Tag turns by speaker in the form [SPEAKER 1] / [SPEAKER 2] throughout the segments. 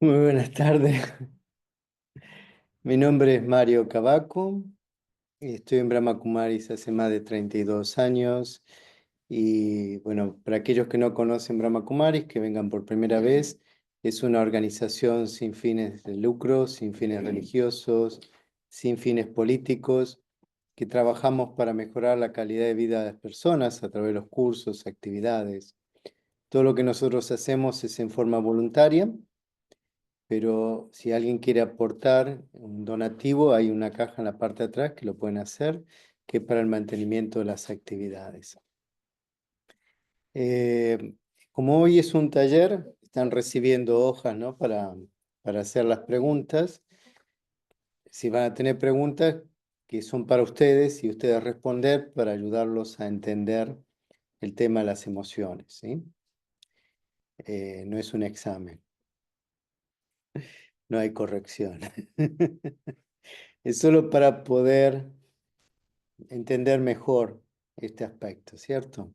[SPEAKER 1] Muy buenas tardes. Mi nombre es Mario Cavaco. Estoy en Brahma Kumaris hace más de 32 años. Y bueno, para aquellos que no conocen Brahma Kumaris, que vengan por primera vez, es una organización sin fines de lucro, sin fines religiosos, sin fines políticos, que trabajamos para mejorar la calidad de vida de las personas a través de los cursos, actividades. Todo lo que nosotros hacemos es en forma voluntaria. Pero si alguien quiere aportar un donativo, hay una caja en la parte de atrás que lo pueden hacer, que es para el mantenimiento de las actividades. Eh, Como hoy es un taller, están recibiendo hojas, ¿no? para hacer las preguntas. Si van a tener preguntas que son para ustedes y ustedes responder para ayudarlos a entender el tema de las emociones, ¿sí? No es un examen, no hay corrección. Es solo para poder entender mejor este aspecto, ¿cierto?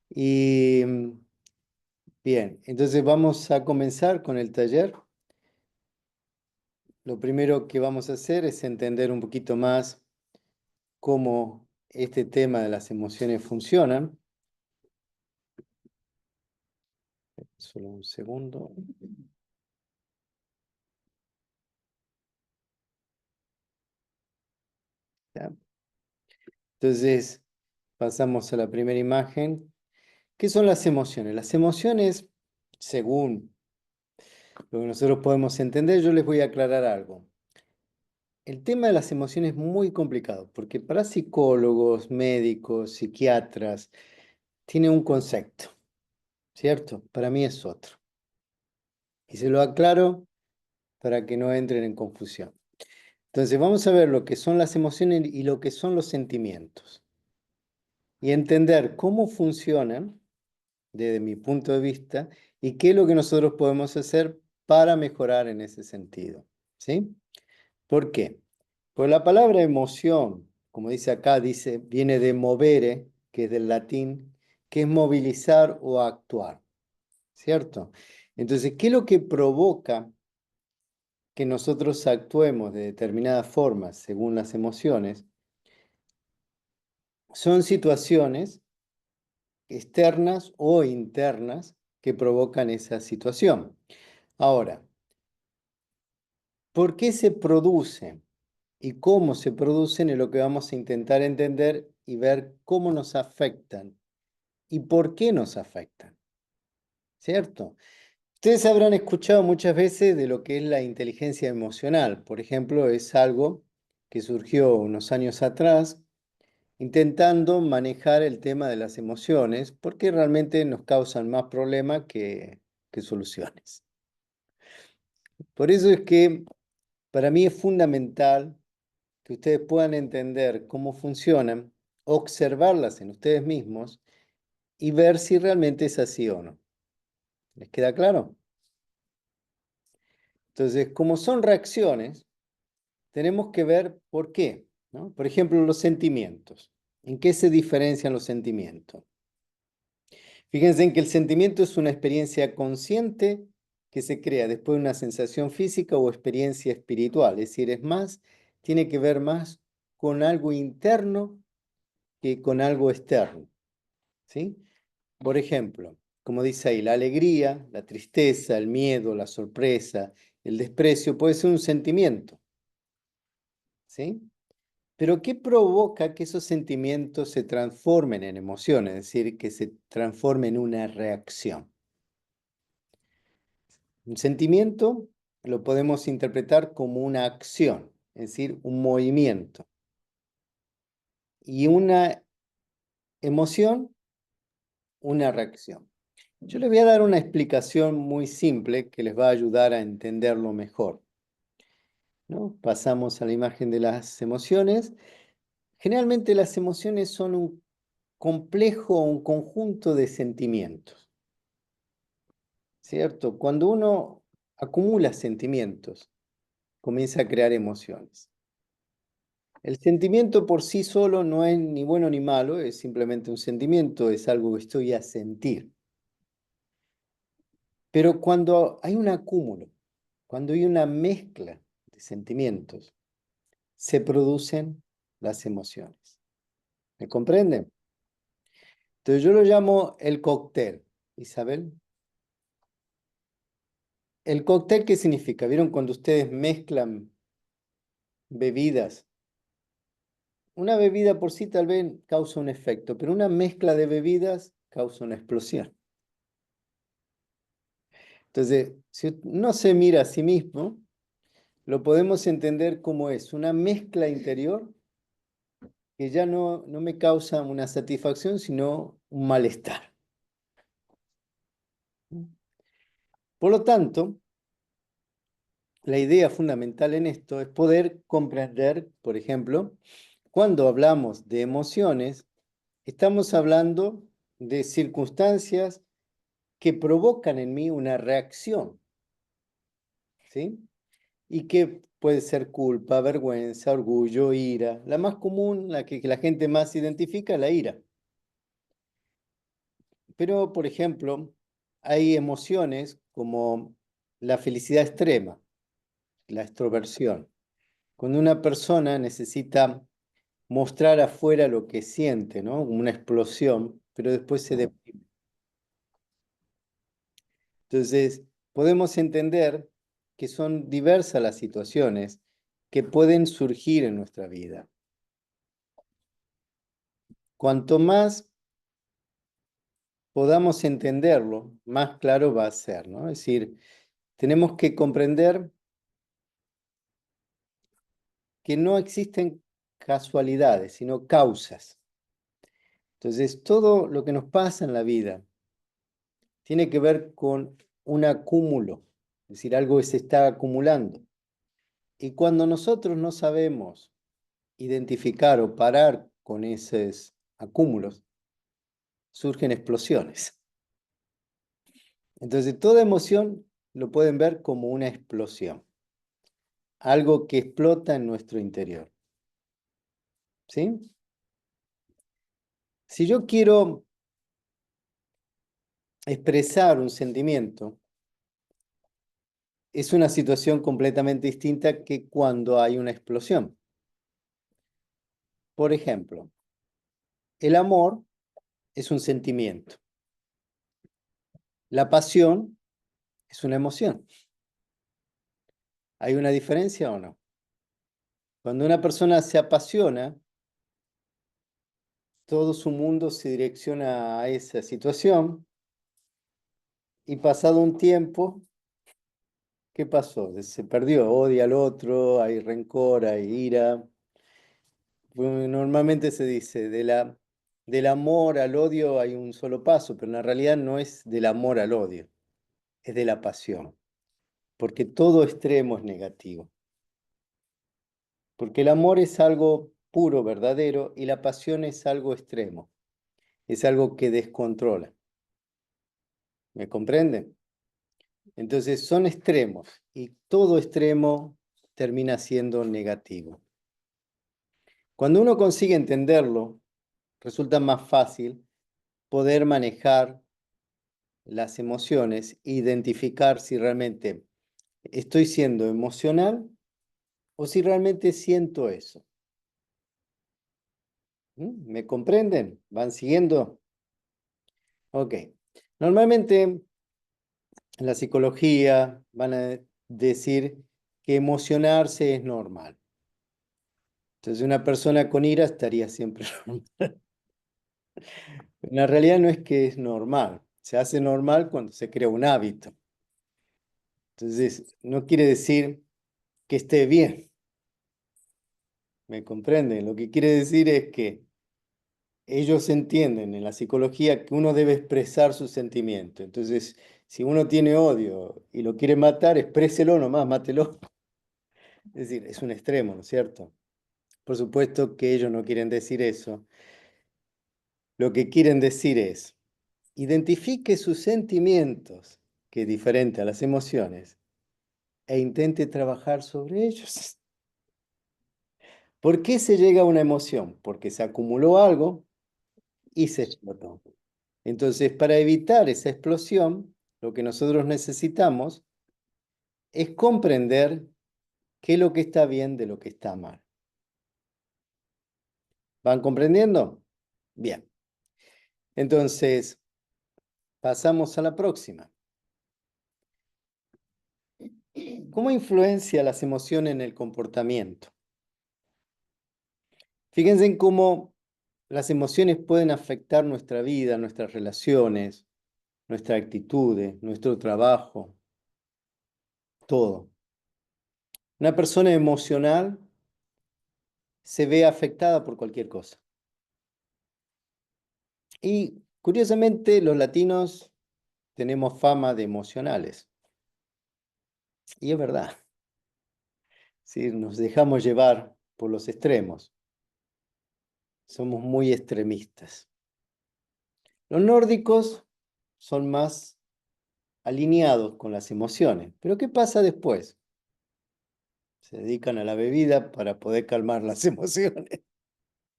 [SPEAKER 1] Y bien, entonces vamos a comenzar con el taller. Lo primero que vamos a hacer es entender un poquito más cómo este tema de las emociones funcionan. Solo un segundo. ¿Ya? Entonces, pasamos a la primera imagen. ¿Qué son las emociones? Las emociones, según lo que nosotros podemos entender, yo les voy a aclarar algo. El tema de las emociones es muy complicado porque para psicólogos, médicos, psiquiatras, tiene un concepto, ¿cierto? Para mí es otro. Y se lo aclaro para que no entren en confusión. Entonces vamos a ver lo que son las emociones y lo que son los sentimientos. Y entender cómo funcionan desde mi punto de vista y qué es lo que nosotros podemos hacer para mejorar en ese sentido. ¿Sí? ¿Por qué? Pues la palabra emoción, como dice acá, viene de movere, que es del latín, que es movilizar o actuar, ¿cierto? Entonces, ¿qué es lo que provoca que nosotros actuemos de determinadas formas según las emociones? Son situaciones externas o internas que provocan esa situación. Ahora, ¿por qué se producen y cómo se producen? Es lo que vamos a intentar entender y ver cómo nos afectan y por qué nos afectan, ¿cierto? Ustedes habrán escuchado muchas veces de lo que es la inteligencia emocional. Por ejemplo, es algo que surgió unos años atrás intentando manejar el tema de las emociones porque realmente nos causan más problemas que soluciones. Por eso es que para mí es fundamental que ustedes puedan entender cómo funcionan, observarlas en ustedes mismos y ver si realmente es así o no. ¿Les queda claro? Entonces, como son reacciones, tenemos que ver por qué, ¿no? Por ejemplo, los sentimientos. ¿En qué se diferencian los sentimientos? Fíjense en que el sentimiento es una experiencia consciente que se crea después de una sensación física o experiencia espiritual. Es decir, tiene que ver más con algo interno que con algo externo, ¿sí? Por ejemplo, como dice ahí, la alegría, la tristeza, el miedo, la sorpresa, el desprecio puede ser un sentimiento, ¿sí? Pero ¿qué provoca que esos sentimientos se transformen en emociones? Es decir, que se transformen en una reacción. Un sentimiento lo podemos interpretar como una acción, es decir, un movimiento. Y una emoción, una reacción. Yo les voy a dar una explicación muy simple que les va a ayudar a entenderlo mejor, ¿no? Pasamos a la imagen de las emociones. Generalmente las emociones son un complejo, un conjunto de sentimientos, ¿cierto? Cuando uno acumula sentimientos, comienza a crear emociones. El sentimiento por sí solo no es ni bueno ni malo, es simplemente un sentimiento, es algo que estoy a sentir. Pero cuando hay un acúmulo, Cuando hay una mezcla de sentimientos, se producen las emociones. ¿Me comprenden? Entonces yo lo llamo el cóctel. Isabel, ¿el cóctel qué significa? ¿Vieron cuando ustedes mezclan bebidas? Una bebida por sí tal vez causa un efecto, pero una mezcla de bebidas causa una explosión. Entonces, si uno se mira a sí mismo, lo podemos entender como es una mezcla interior que ya no me causa una satisfacción, sino un malestar. Por lo tanto, la idea fundamental en esto es poder comprender, por ejemplo, cuando hablamos de emociones, estamos hablando de circunstancias que provocan en mí una reacción, ¿sí? Y que puede ser culpa, vergüenza, orgullo, ira. La más común, la que la gente más identifica, es la ira. Pero, por ejemplo, hay emociones como la felicidad extrema, la extroversión. Cuando una persona necesita mostrar afuera lo que siente, ¿no? Como una explosión, pero después se deprime. Entonces, podemos entender que son diversas las situaciones que pueden surgir en nuestra vida. Cuanto más podamos entenderlo, más claro va a ser, ¿no? Es decir, tenemos que comprender que no existen casualidades, sino causas. Entonces, todo lo que nos pasa en la vida tiene que ver con un acúmulo, es decir, algo que se está acumulando. Y cuando nosotros no sabemos identificar o parar con esos acúmulos, surgen explosiones. Entonces, toda emoción lo pueden ver como una explosión, algo que explota en nuestro interior. ¿Sí? Si yo quiero expresar un sentimiento, es una situación completamente distinta que cuando hay una explosión. Por ejemplo, el amor es un sentimiento. La pasión es una emoción. ¿Hay una diferencia o no? Cuando una persona se apasiona, todo su mundo se direcciona a esa situación y pasado un tiempo, ¿qué pasó? Se perdió, odia al otro, hay rencor, hay ira. Normalmente se dice, del amor al odio hay un solo paso, pero en realidad no es del amor al odio, es de la pasión, porque todo extremo es negativo, porque el amor es algo puro, verdadero, y la pasión es algo extremo, es algo que descontrola. ¿Me comprenden? Entonces son extremos y todo extremo termina siendo negativo. Cuando uno consigue entenderlo, resulta más fácil poder manejar las emociones, identificar si realmente estoy siendo emocional o si realmente siento eso. ¿Me comprenden? ¿Van siguiendo? Ok. Normalmente en la psicología van a decir que emocionarse es normal. Entonces una persona con ira estaría siempre normal. En la realidad no es que es normal. Se hace normal cuando se crea un hábito. Entonces no quiere decir que esté bien. ¿Me comprenden? Lo que quiere decir es que ellos entienden en la psicología que uno debe expresar sus sentimientos. Entonces, si uno tiene odio y lo quiere matar, expréselo nomás, mátelo. Es decir, es un extremo, ¿no es cierto? Por supuesto que ellos no quieren decir eso. Lo que quieren decir es, identifique sus sentimientos, que es diferente a las emociones, e intente trabajar sobre ellos. ¿Por qué se llega a una emoción? Porque se acumuló algo y se explotó. Entonces, para evitar esa explosión, lo que nosotros necesitamos es comprender qué es lo que está bien de lo que está mal. ¿Van comprendiendo? Bien. Entonces, pasamos a la próxima. ¿Cómo influencia las emociones en el comportamiento? Fíjense en cómo las emociones pueden afectar nuestra vida, nuestras relaciones, nuestras actitudes, nuestro trabajo, todo. Una persona emocional se ve afectada por cualquier cosa. Y curiosamente, los latinos tenemos fama de emocionales. Y es verdad, ¿sí? Nos dejamos llevar por los extremos. Somos muy extremistas. Los nórdicos son más alineados con las emociones. Pero ¿qué pasa después? Se dedican a la bebida para poder calmar las emociones.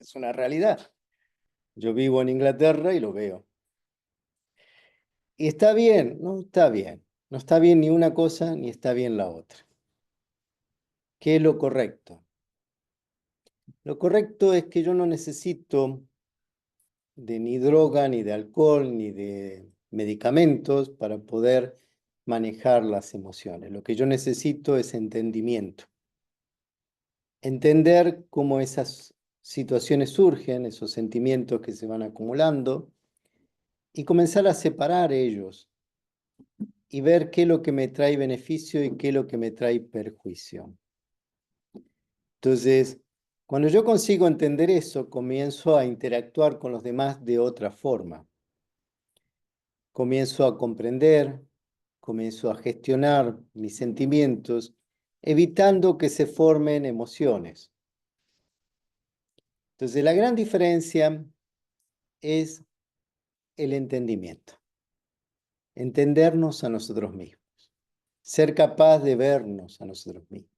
[SPEAKER 1] Es una realidad. Yo vivo en Inglaterra y lo veo. ¿Y está bien? No está bien. No está bien ni una cosa ni está bien la otra. ¿Qué es lo correcto? Lo correcto es que yo no necesito de ni droga, ni de alcohol, ni de medicamentos para poder manejar las emociones. Lo que yo necesito es entendimiento. Entender cómo esas situaciones surgen, esos sentimientos que se van acumulando, y comenzar a separar ellos y ver qué es lo que me trae beneficio y qué es lo que me trae perjuicio. Entonces, cuando yo consigo entender eso, comienzo a interactuar con los demás de otra forma. Comienzo a comprender, comienzo a gestionar mis sentimientos, evitando que se formen emociones. Entonces, la gran diferencia es el entendimiento. Entendernos a nosotros mismos. Ser capaz de vernos a nosotros mismos.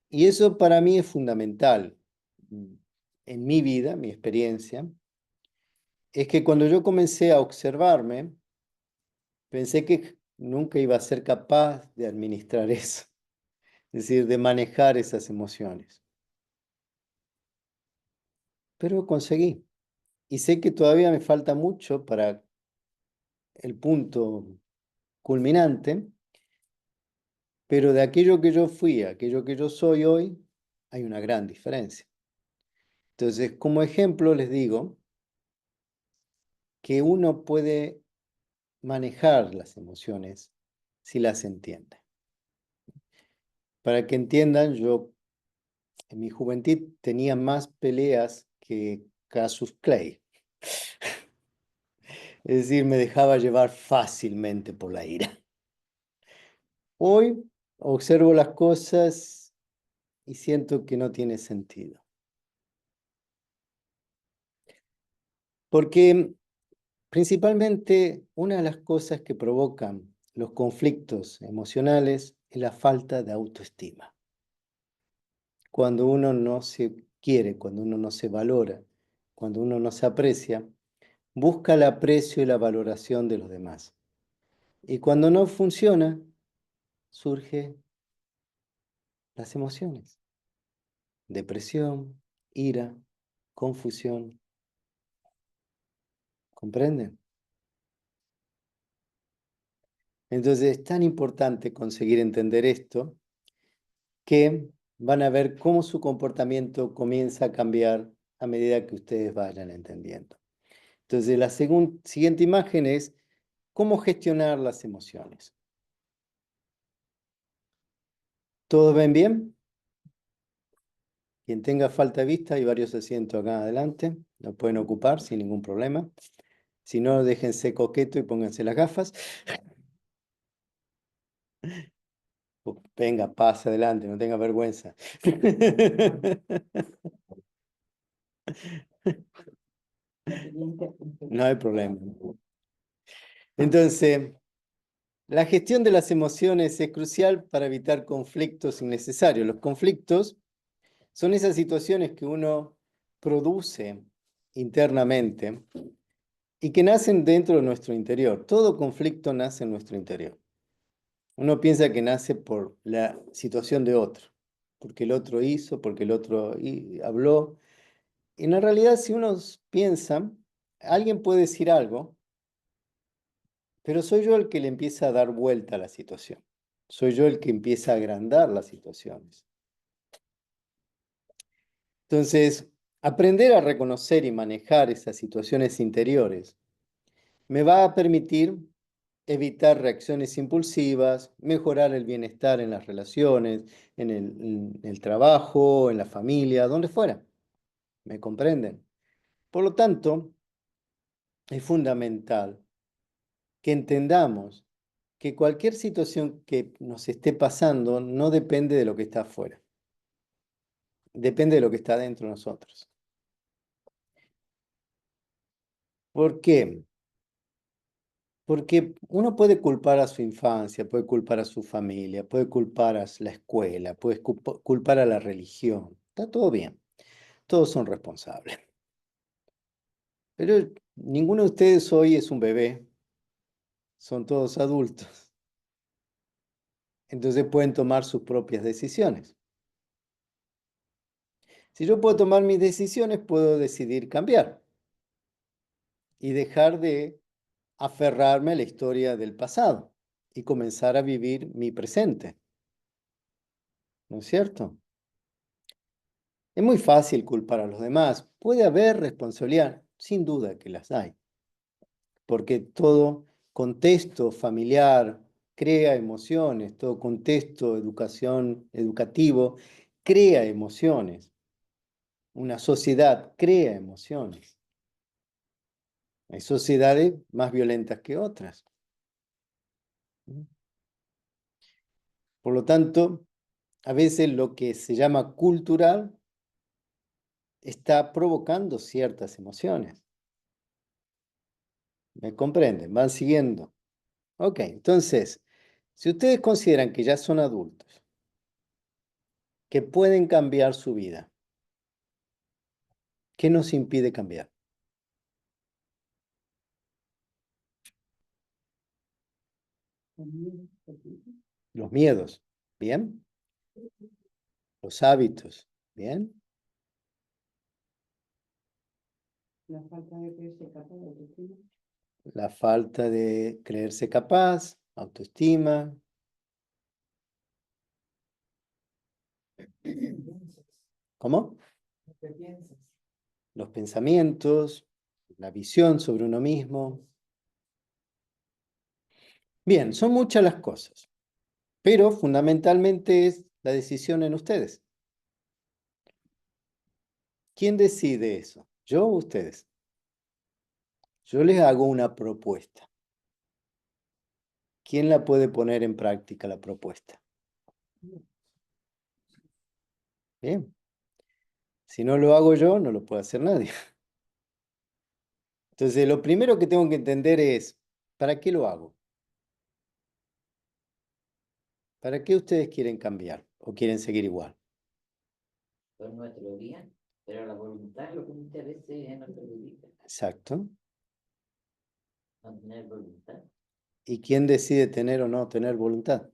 [SPEAKER 1] Y eso para mí es fundamental. En mi vida, mi experiencia, es que cuando yo comencé a observarme, pensé que nunca iba a ser capaz de administrar eso, es decir, de manejar esas emociones. Pero conseguí. Y sé que todavía me falta mucho para el punto culminante, pero de aquello que yo fui a aquello que yo soy hoy, hay una gran diferencia. Entonces, como ejemplo, les digo que uno puede manejar las emociones si las entiende. Para que entiendan, yo en mi juventud tenía más peleas que Cassius Clay. Es decir, me dejaba llevar fácilmente por la ira. Hoy observo las cosas y siento que no tiene sentido. Porque principalmente una de las cosas que provocan los conflictos emocionales es la falta de autoestima. Cuando uno no se quiere, cuando uno no se valora, cuando uno no se aprecia, busca el aprecio y la valoración de los demás. Y cuando no funciona, surgen las emociones. Depresión, ira, confusión. ¿Comprenden? Entonces es tan importante conseguir entender esto que van a ver cómo su comportamiento comienza a cambiar a medida que ustedes vayan entendiendo. Entonces la siguiente imagen es cómo gestionar las emociones. ¿Todos ven bien? Quien tenga falta de vista, hay varios asientos acá adelante, lo pueden ocupar sin ningún problema. Si no, déjense coqueto y pónganse las gafas. Venga, pase adelante, no tenga vergüenza. No hay problema. Entonces, la gestión de las emociones es crucial para evitar conflictos innecesarios. Los conflictos son esas situaciones que uno produce internamente y que nacen dentro de nuestro interior. Todo conflicto nace en nuestro interior. Uno piensa que nace por la situación de otro, porque el otro hizo, porque el otro habló. Y en realidad, si uno piensa, alguien puede decir algo, pero soy yo el que le empieza a dar vuelta a la situación. Soy yo el que empieza a agrandar las situaciones. Entonces, aprender a reconocer y manejar esas situaciones interiores me va a permitir evitar reacciones impulsivas, mejorar el bienestar en las relaciones, en el trabajo, en la familia, donde fuera. ¿Me comprenden? Por lo tanto, es fundamental que entendamos que cualquier situación que nos esté pasando no depende de lo que está afuera, depende de lo que está dentro de nosotros. ¿Por qué? Porque uno puede culpar a su infancia, puede culpar a su familia, puede culpar a la escuela, puede culpar a la religión. Está todo bien, todos son responsables. Pero ninguno de ustedes hoy es un bebé, son todos adultos. Entonces pueden tomar sus propias decisiones. Si yo puedo tomar mis decisiones, puedo decidir cambiar y dejar de aferrarme a la historia del pasado y comenzar a vivir mi presente. ¿No es cierto? Es muy fácil culpar a los demás. Puede haber responsabilidad, sin duda que las hay, porque todo contexto familiar crea emociones, todo contexto educativo crea emociones. Una sociedad crea emociones. Hay sociedades más violentas que otras. Por lo tanto, a veces lo que se llama cultural está provocando ciertas emociones. ¿Me comprenden? ¿Van siguiendo? Ok, entonces, si ustedes consideran que ya son adultos, que pueden cambiar su vida, ¿qué nos impide cambiar? Los miedos, ¿bien? Los hábitos, ¿bien? La falta de creerse capaz, autoestima. ¿Cómo? Los pensamientos, la visión sobre uno mismo. Bien, son muchas las cosas, pero fundamentalmente es la decisión en ustedes. ¿Quién decide eso? ¿Yo o ustedes? Yo les hago una propuesta. ¿Quién la puede poner en práctica la propuesta? Bien. Si no lo hago yo, no lo puede hacer nadie. Entonces, lo primero que tengo que entender es, ¿para qué lo hago? ¿Para qué ustedes quieren cambiar o quieren seguir igual?
[SPEAKER 2] Por nuestro bien, pero la voluntad es lo que muchas veces no se dedica,
[SPEAKER 1] Exacto.
[SPEAKER 2] no tener voluntad.
[SPEAKER 1] ¿Y quién decide tener o no tener voluntad?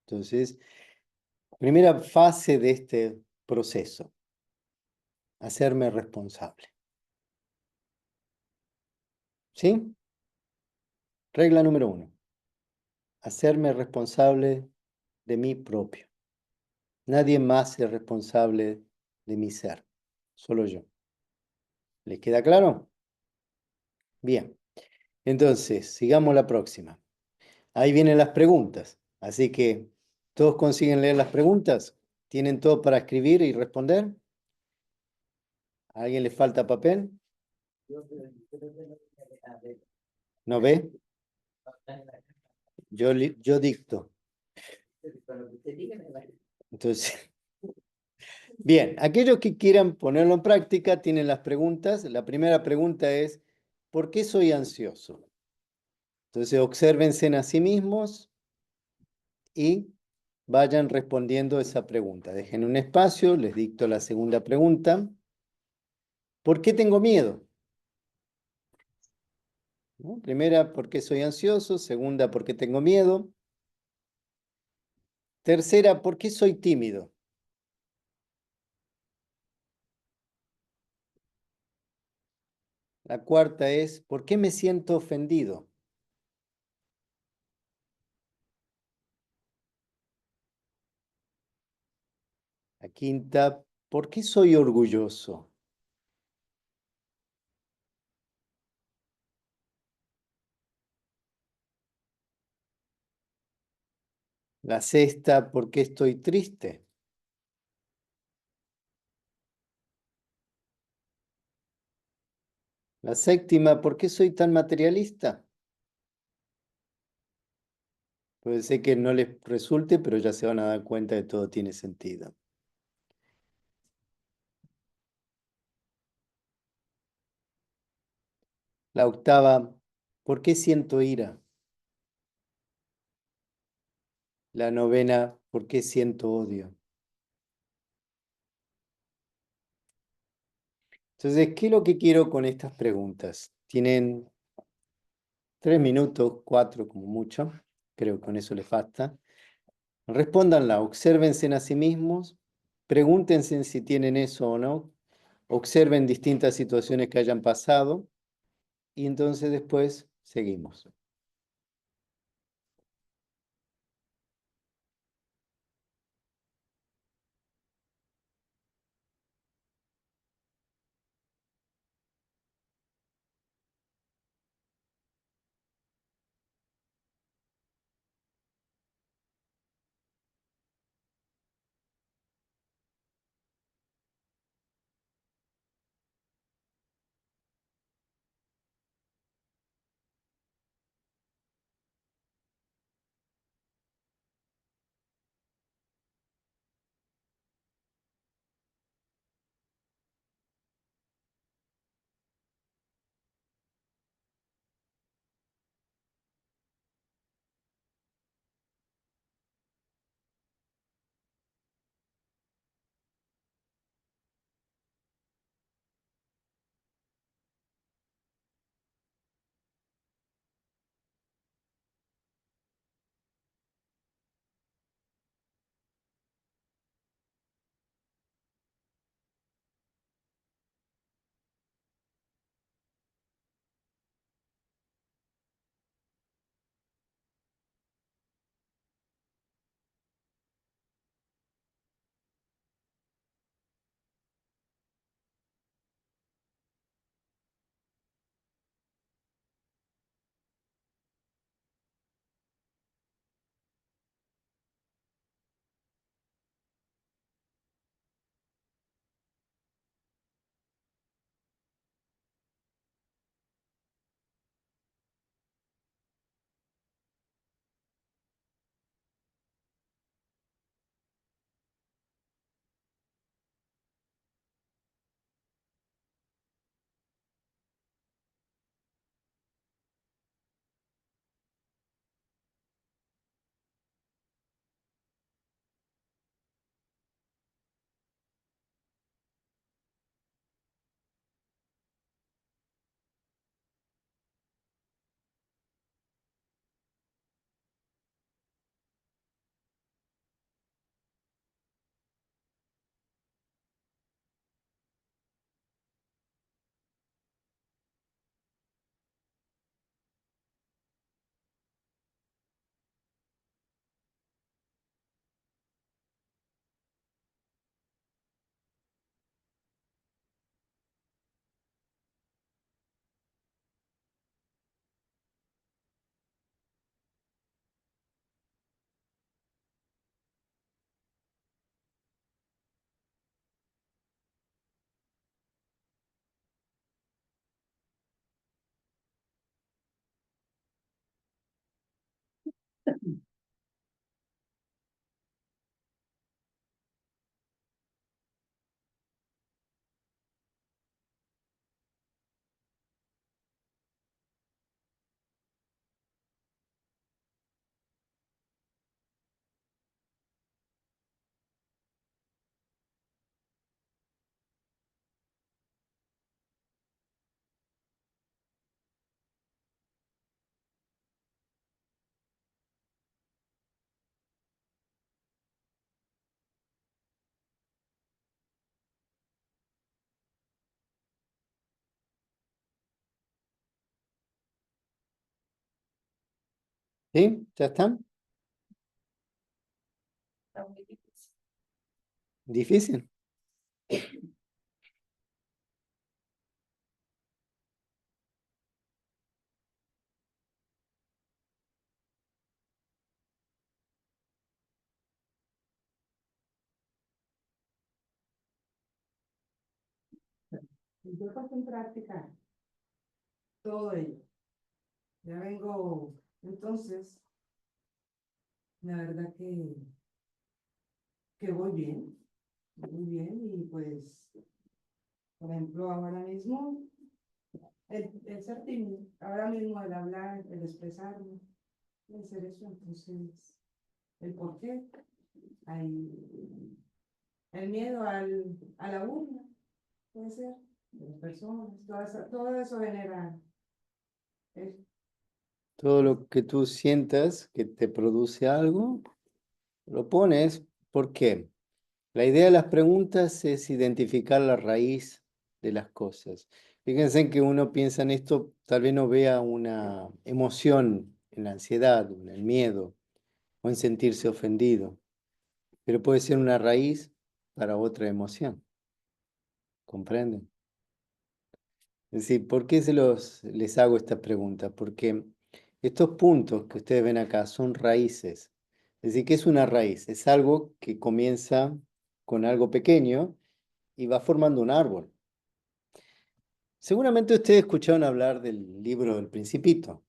[SPEAKER 1] Entonces, primera fase de este proceso, hacerme responsable. ¿Sí? Regla número 1, hacerme responsable de mí propio. Nadie más es responsable de mi ser, solo yo. ¿Les queda claro? Bien, entonces, sigamos la próxima. Ahí vienen las preguntas, así que, ¿todos consiguen leer las preguntas? ¿Tienen todo para escribir y responder? ¿A alguien le falta papel? ¿No ve? Yo dicto. Entonces, bien, aquellos que quieran ponerlo en práctica tienen las preguntas. La primera pregunta es, ¿por qué soy ansioso? Entonces, obsérvense a sí mismos y vayan respondiendo esa pregunta. Dejen un espacio, les dicto la segunda pregunta. ¿Por qué tengo miedo? ¿No? Primera, ¿por qué soy ansioso? Segunda, ¿por qué tengo miedo? Tercera, ¿por qué soy tímido? La cuarta es, ¿por qué me siento ofendido? La quinta, ¿por qué soy orgulloso? La sexta, ¿por qué estoy triste? La séptima, ¿por qué soy tan materialista? Puede ser que no les resulte, pero ya se van a dar cuenta de que todo tiene sentido. La octava, ¿por qué siento ira? La novena, ¿por qué siento odio? Entonces, ¿qué es lo que quiero con estas preguntas? Tienen 3 minutos, 4 como mucho, creo que con eso les basta. Respóndanla, obsérvense a sí mismos, pregúntense si tienen eso o no, observen distintas situaciones que hayan pasado y entonces después seguimos. ¿Sí? ¿Ya están?
[SPEAKER 2] Está muy difícil.
[SPEAKER 1] ¿Difícil?
[SPEAKER 3] Yo paso en práctica todo ello. Ya vengo, entonces, la verdad que voy bien y pues, por ejemplo, ahora mismo, el ser tímido, ahora mismo el hablar, el expresarme, el hacer eso, entonces, el por qué, hay el miedo a la burla, puede ser, de las personas, todo eso genera eso.
[SPEAKER 1] Todo lo que tú sientas que te produce algo, lo pones. ¿Por qué? La idea de las preguntas es identificar la raíz de las cosas. Fíjense en que uno piensa en esto, tal vez no vea una emoción en la ansiedad, o en el miedo, o en sentirse ofendido, pero puede ser una raíz para otra emoción. ¿Comprenden? Es decir, ¿por qué les hago esta pregunta? Porque estos puntos que ustedes ven acá son raíces. Es decir, ¿qué es una raíz? Es algo que comienza con algo pequeño y va formando un árbol. Seguramente ustedes escucharon hablar del libro del Principito,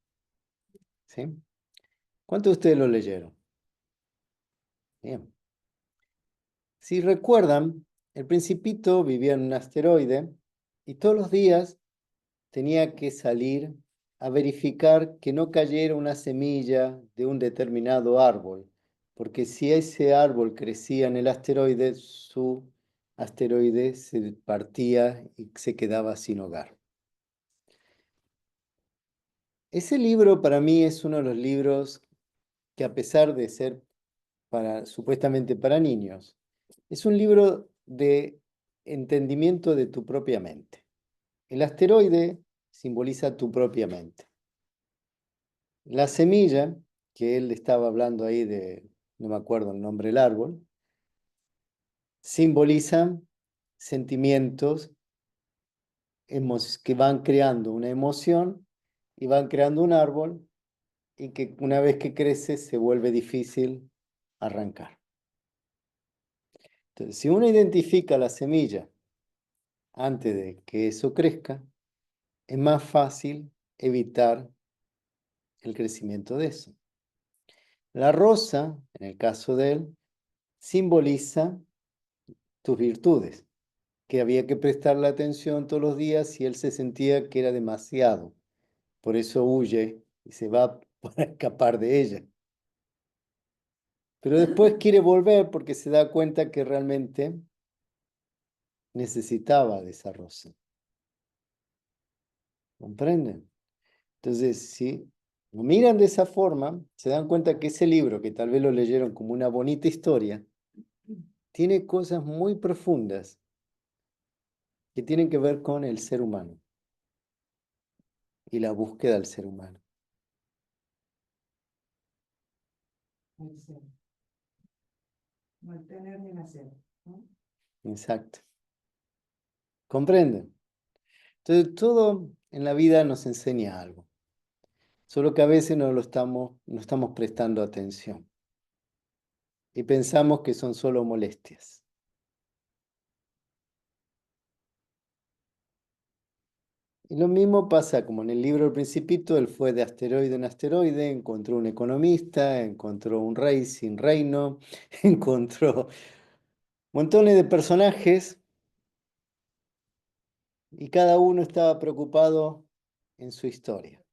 [SPEAKER 1] ¿sí? ¿Cuántos de ustedes lo leyeron? Bien. Si recuerdan, el Principito vivía en un asteroide y todos los días tenía que salir a verificar que no cayera una semilla de un determinado árbol, porque si ese árbol crecía en el asteroide, su asteroide se partía y se quedaba sin hogar. Ese libro para mí es uno de los libros que, a pesar de ser supuestamente para niños, es un libro de entendimiento de tu propia mente. El asteroide simboliza tu propia mente. La semilla, que él estaba hablando ahí de, no me acuerdo el nombre del árbol, simboliza sentimientos que van creando una emoción y van creando un árbol y que una vez que crece se vuelve difícil arrancar. Entonces, si uno identifica la semilla antes de que eso crezca, es más fácil evitar el crecimiento de eso. La rosa, en el caso de él, simboliza tus virtudes, que había que prestarle atención todos los días y él se sentía que era demasiado. Por eso huye y se va para escapar de ella. Pero después quiere volver porque se da cuenta que realmente necesitaba de esa rosa. ¿Comprenden? Entonces, si lo miran de esa forma, se dan cuenta que ese libro, que tal vez lo leyeron como una bonita historia, tiene cosas muy profundas que tienen que ver con el ser humano y la búsqueda del ser humano.
[SPEAKER 3] El ser, no el tener ni el hacer, ¿no?
[SPEAKER 1] Exacto. ¿Comprenden? Entonces, todo en la vida nos enseña algo, solo que a veces no estamos prestando atención y pensamos que son solo molestias. Y lo mismo pasa como en el libro El Principito, él fue de asteroide en asteroide, encontró un economista, encontró un rey sin reino, encontró montones de personajes y cada uno estaba preocupado en su historia,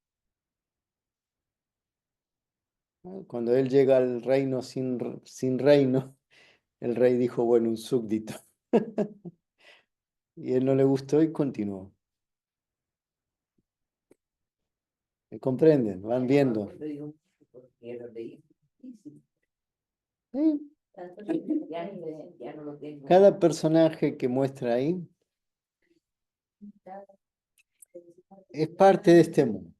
[SPEAKER 1] ¿no? Cuando él llega al reino sin reino, el rey dijo, bueno, un súbdito. Y él no le gustó y continuó. ¿Me comprenden? Van viendo.
[SPEAKER 2] Lo digo porque lo leí difícil.
[SPEAKER 1] Sí,
[SPEAKER 2] Ya no lo tengo.
[SPEAKER 1] cada personaje que muestra ahí es parte de este mundo.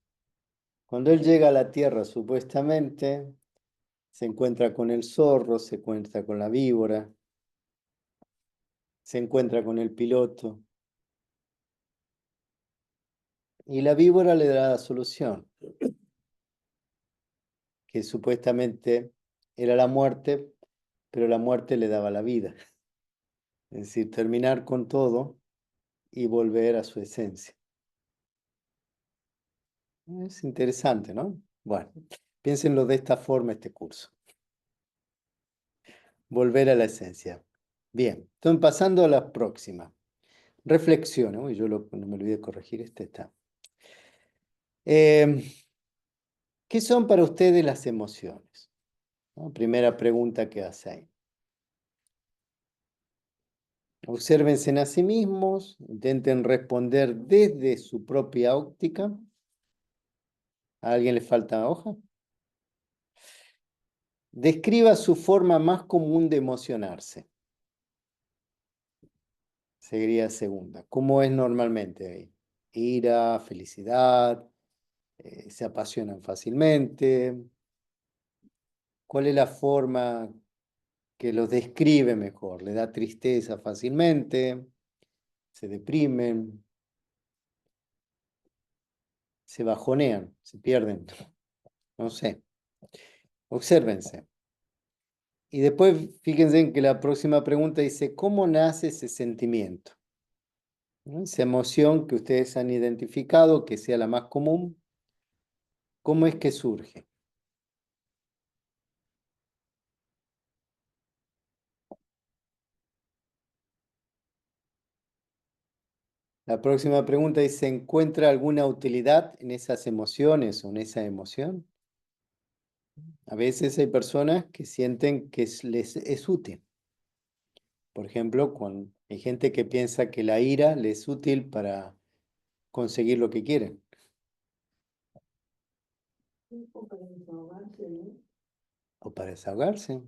[SPEAKER 1] Cuando él llega a la tierra, supuestamente, se encuentra con el zorro, se encuentra con la víbora, se encuentra con el piloto. Y la víbora le da la solución, que supuestamente era la muerte, pero la muerte le daba la vida. Es decir, terminar con todo y volver a su esencia. Es interesante, ¿no? Bueno, piénsenlo de esta forma este curso. Volver a la esencia. Bien, entonces pasando a la próxima. Reflexión. Uy, no me olvidé de corregir, este está. ¿Qué son para ustedes las emociones? ¿No? Primera pregunta que hace ahí. Obsérvense a sí mismos, intenten responder desde su propia óptica. ¿A alguien le falta hoja? Describa su forma más común de emocionarse. Seguiría segunda. ¿Cómo es normalmente ahí? Ira, felicidad, se apasionan fácilmente. ¿Cuál es la forma que los describe mejor? ¿Le da tristeza fácilmente? ¿Se deprimen? ¿Se bajonean? ¿Se pierden? No sé. Obsérvense. Y después fíjense en que la próxima pregunta dice, ¿cómo nace ese sentimiento? ¿No? Esa emoción que ustedes han identificado, que sea la más común, ¿cómo es que surge? La próxima pregunta dice, ¿encuentra alguna utilidad en esas emociones o en esa emoción? A veces hay personas que sienten que les es útil. Por ejemplo, hay gente que piensa que la ira les es útil para conseguir lo que quieren.
[SPEAKER 3] O para desahogarse, ¿no?
[SPEAKER 1] O para desahogarse.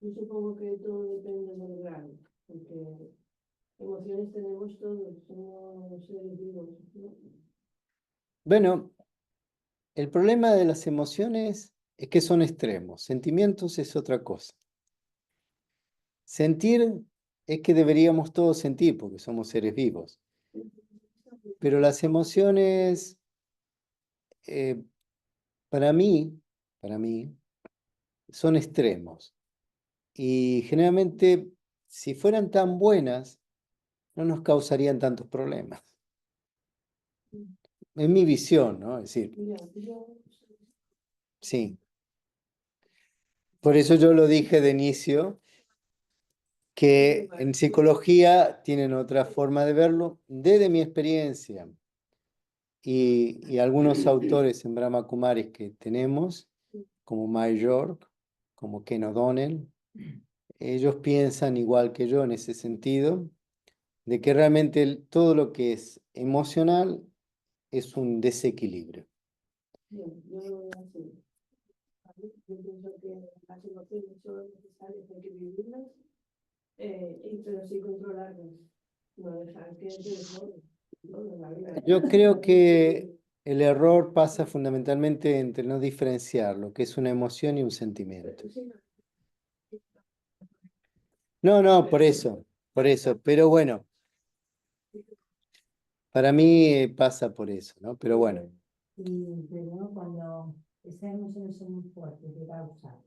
[SPEAKER 3] Yo supongo que todo depende del grado, porque emociones tenemos todos, somos seres vivos, ¿no?
[SPEAKER 1] Bueno, el problema de las emociones es que son extremos. Sentimientos es otra cosa. Sentir es que deberíamos todos sentir porque somos seres vivos. Pero las emociones, eh, para mí, son extremos. Y generalmente, si fueran tan buenas, no nos causarían tantos problemas. Es mi visión, ¿no? Es decir, sí. Por eso yo lo dije de inicio, que en psicología tienen otra forma de verlo, desde mi experiencia y algunos autores en Brahma Kumaris que tenemos, como Mike York, como Ken O'Donnell, ellos piensan igual que yo en ese sentido, de que realmente todo lo que es emocional es un desequilibrio.
[SPEAKER 3] Bien, yo lo veo así. ¿Vale? Yo pienso que las emociones son necesarias, hay que vivirlas, pero sí controlarlas, no dejar que te desborden, ¿no? En la vida.
[SPEAKER 1] Yo creo que el error pasa fundamentalmente entre no diferenciar lo que es una emoción y un sentimiento.
[SPEAKER 3] Sí, no,
[SPEAKER 1] No, por eso, pero bueno, para mí pasa por eso, ¿no? Pero bueno,
[SPEAKER 4] Y pero cuando esas emociones son muy fuertes, te causa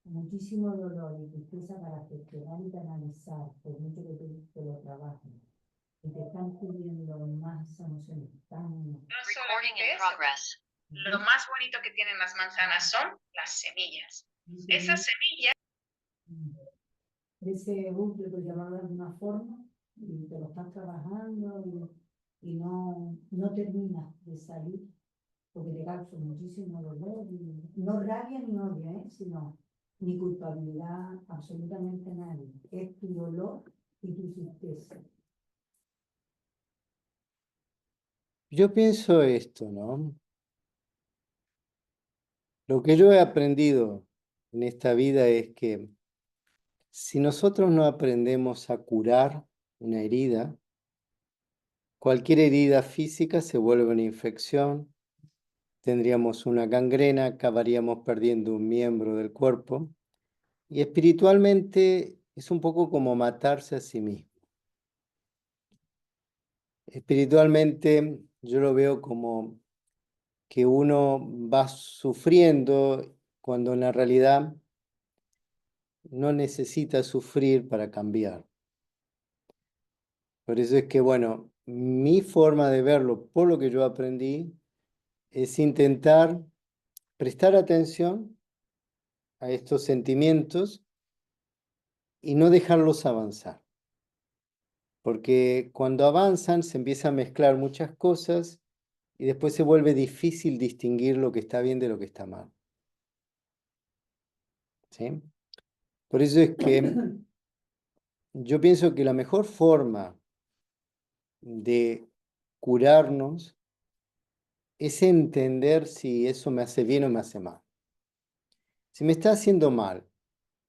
[SPEAKER 4] muchísimo dolor y tristeza para gestionar y canalizar, por mucho que te lo trabajen, y te están cubriendo más emociones tan...
[SPEAKER 5] No solamente eso, lo más bonito que tienen las manzanas son las semillas. Esas semillas...
[SPEAKER 4] De ese bucle, por llamarlo de alguna forma, y te lo estás trabajando y no terminas de salir, porque te causa muchísimo dolor, no rabia ni odio, sino ni culpabilidad, absolutamente nadie. Es tu dolor y tu tristeza.
[SPEAKER 1] yo pienso esto, ¿no? Lo que yo he aprendido en esta vida es que si nosotros no aprendemos a curar una herida, cualquier herida física se vuelve una infección tendríamos una gangrena, acabaríamos perdiendo un miembro del cuerpo. Y espiritualmente es un poco como matarse a sí mismo. Espiritualmente yo lo veo como que uno va sufriendo cuando en la realidad no necesita sufrir para cambiar. Por eso es que, bueno, mi forma de verlo, por lo que yo aprendí, es intentar prestar atención a estos sentimientos y no dejarlos avanzar. Porque cuando avanzan se empieza a mezclar muchas cosas y después se vuelve difícil distinguir lo que está bien de lo que está mal. ¿Sí? Por eso es que yo pienso que la mejor forma de curarnos es entender si eso me hace bien o me hace mal. Si me está haciendo mal,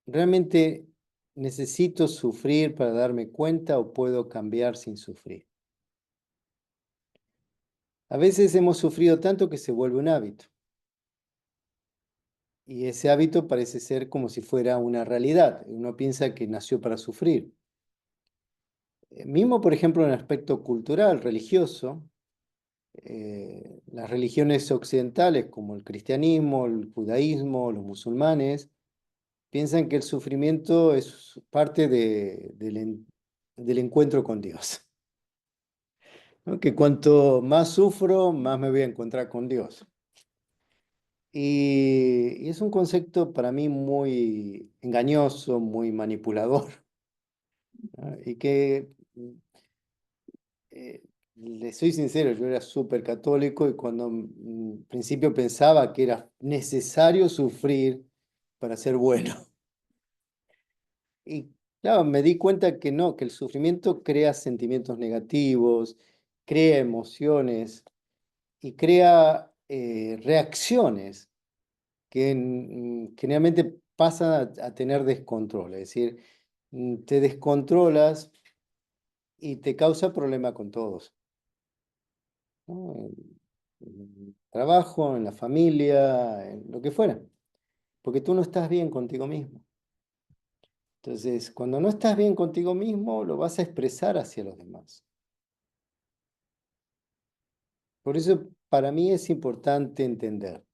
[SPEAKER 1] ¿realmente necesito sufrir para darme cuenta o puedo cambiar sin sufrir? A veces hemos sufrido tanto que se vuelve un hábito. Y ese hábito parece ser como si fuera una realidad. Uno piensa que nació para sufrir. Mismo, por ejemplo, en el aspecto cultural, religioso, las religiones occidentales como el cristianismo, el judaísmo, los musulmanes, piensan que el sufrimiento es parte del encuentro con Dios. ¿No? Que cuanto más sufro, más me voy a encontrar con Dios. Y es un concepto para mí muy engañoso, muy manipulador, ¿no? Y que, le soy sincero, yo era súper católico y cuando en principio pensaba que era necesario sufrir para ser bueno. Y claro, me di cuenta que no, que el sufrimiento crea sentimientos negativos, crea emociones y crea reacciones que generalmente pasan a tener descontrol. Es decir, te descontrolas y te causa problema con todos, ¿no? En el trabajo, en la familia, en lo que fuera, porque tú no estás bien contigo mismo. Entonces, cuando no estás bien contigo mismo, lo vas a expresar hacia los demás. Por eso, para mí es importante entender,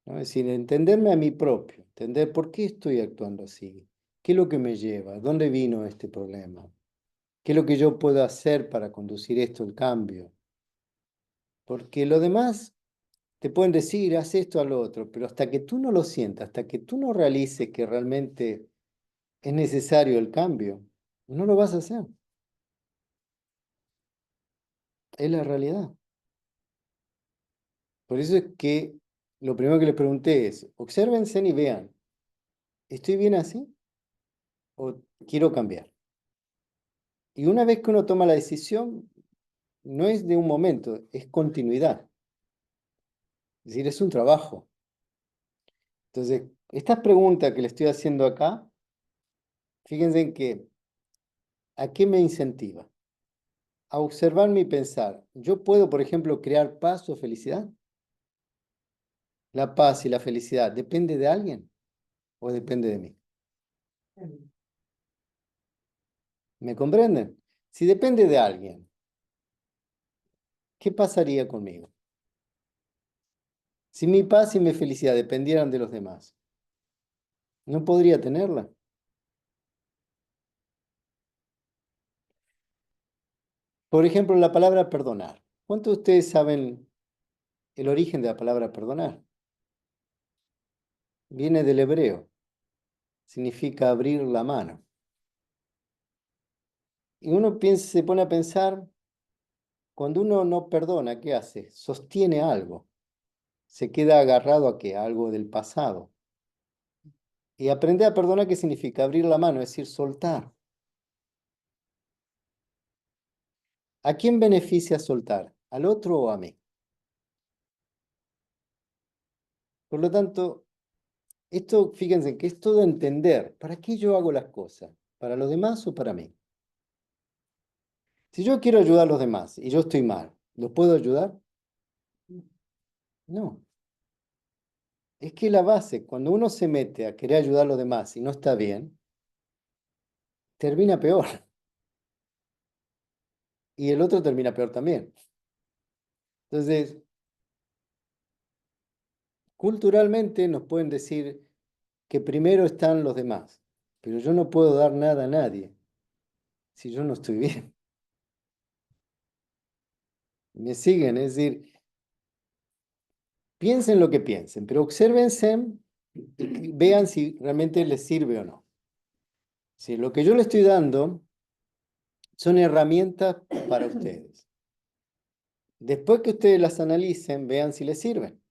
[SPEAKER 1] ¿no? Es decir, entenderme a mí propio, entender por qué estoy actuando así, qué es lo que me lleva, dónde vino este problema, qué es lo que yo puedo hacer para conducir esto al cambio. Porque lo demás te pueden decir, haz esto al otro, pero hasta que tú no lo sientas, hasta que tú no realices que realmente es necesario el cambio, no lo vas a hacer. Es la realidad. Por eso es que lo primero que les pregunté es, obsérvense y vean, ¿estoy bien así o quiero cambiar? Y una vez que uno toma la decisión, no es de un momento, es continuidad. Es decir, es un trabajo. Entonces, esta pregunta que le estoy haciendo acá, fíjense en que, ¿a qué me incentiva? A observarme y pensar, ¿yo puedo, por ejemplo, crear paz o felicidad? ¿La paz y la felicidad depende de alguien o depende de mí? ¿Me comprenden? Si depende de alguien, ¿qué pasaría conmigo? Si mi paz y mi felicidad dependieran de los demás, no podría tenerla. Por ejemplo, la palabra perdonar. ¿Cuántos de ustedes saben el origen de la palabra perdonar? Viene del hebreo, significa abrir la mano. Y uno se pone a pensar, cuando uno no perdona, ¿qué hace? Sostiene algo, se queda agarrado a qué, a algo del pasado. Y aprender a perdonar, ¿qué significa? Abrir la mano, es decir, soltar. ¿A quién beneficia soltar? ¿Al otro o a mí? Por lo tanto, esto, fíjense que es todo entender, ¿para qué yo hago las cosas? ¿Para los demás o para mí? Si yo quiero ayudar a los demás y yo estoy mal, ¿los puedo ayudar? No. Es que la base, cuando uno se mete a querer ayudar a los demás y no está bien, termina peor. Y el otro termina peor también. Entonces, culturalmente nos pueden decir que primero están los demás, pero yo no puedo dar nada a nadie si yo no estoy bien. ¿Me siguen? Es decir, piensen lo que piensen, pero obsérvense y vean si realmente les sirve o no. Si lo que yo le estoy dando son herramientas para ustedes. Después que ustedes las analicen, vean si les sirven.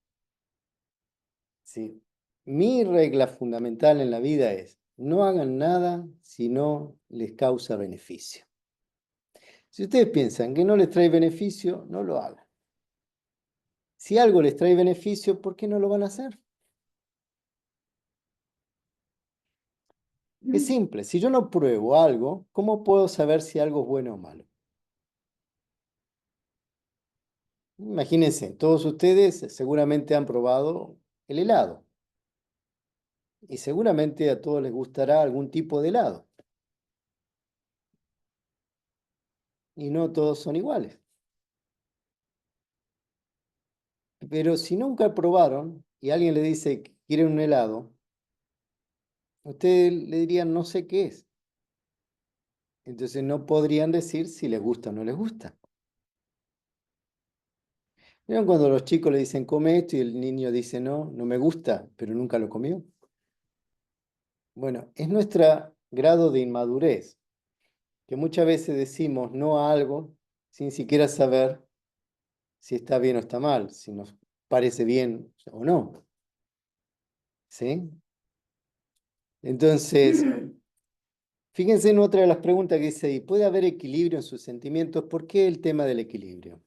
[SPEAKER 1] Sí. Mi regla fundamental en la vida es, no hagan nada si no les causa beneficio. Si ustedes piensan que no les trae beneficio, no lo hagan. Si algo les trae beneficio, ¿por qué no lo van a hacer? Es simple, si yo no pruebo algo, ¿cómo puedo saber si algo es bueno o malo? Imagínense, todos ustedes seguramente han probado el helado y seguramente a todos les gustará algún tipo de helado y no todos son iguales. Pero si nunca probaron y alguien le dice que quiere un helado, ustedes le dirían no sé qué es. Entonces no podrían decir si les gusta o no les gusta. ¿Vieron cuando los chicos le dicen come esto y el niño dice no, no me gusta, pero nunca lo comió? Bueno, es nuestro grado de inmadurez, que muchas veces decimos no a algo sin siquiera saber si está bien o está mal, si nos parece bien o no. ¿Sí? Entonces, fíjense en otra de las preguntas que dice ahí, ¿puede haber equilibrio en sus sentimientos? ¿Por qué el tema del equilibrio?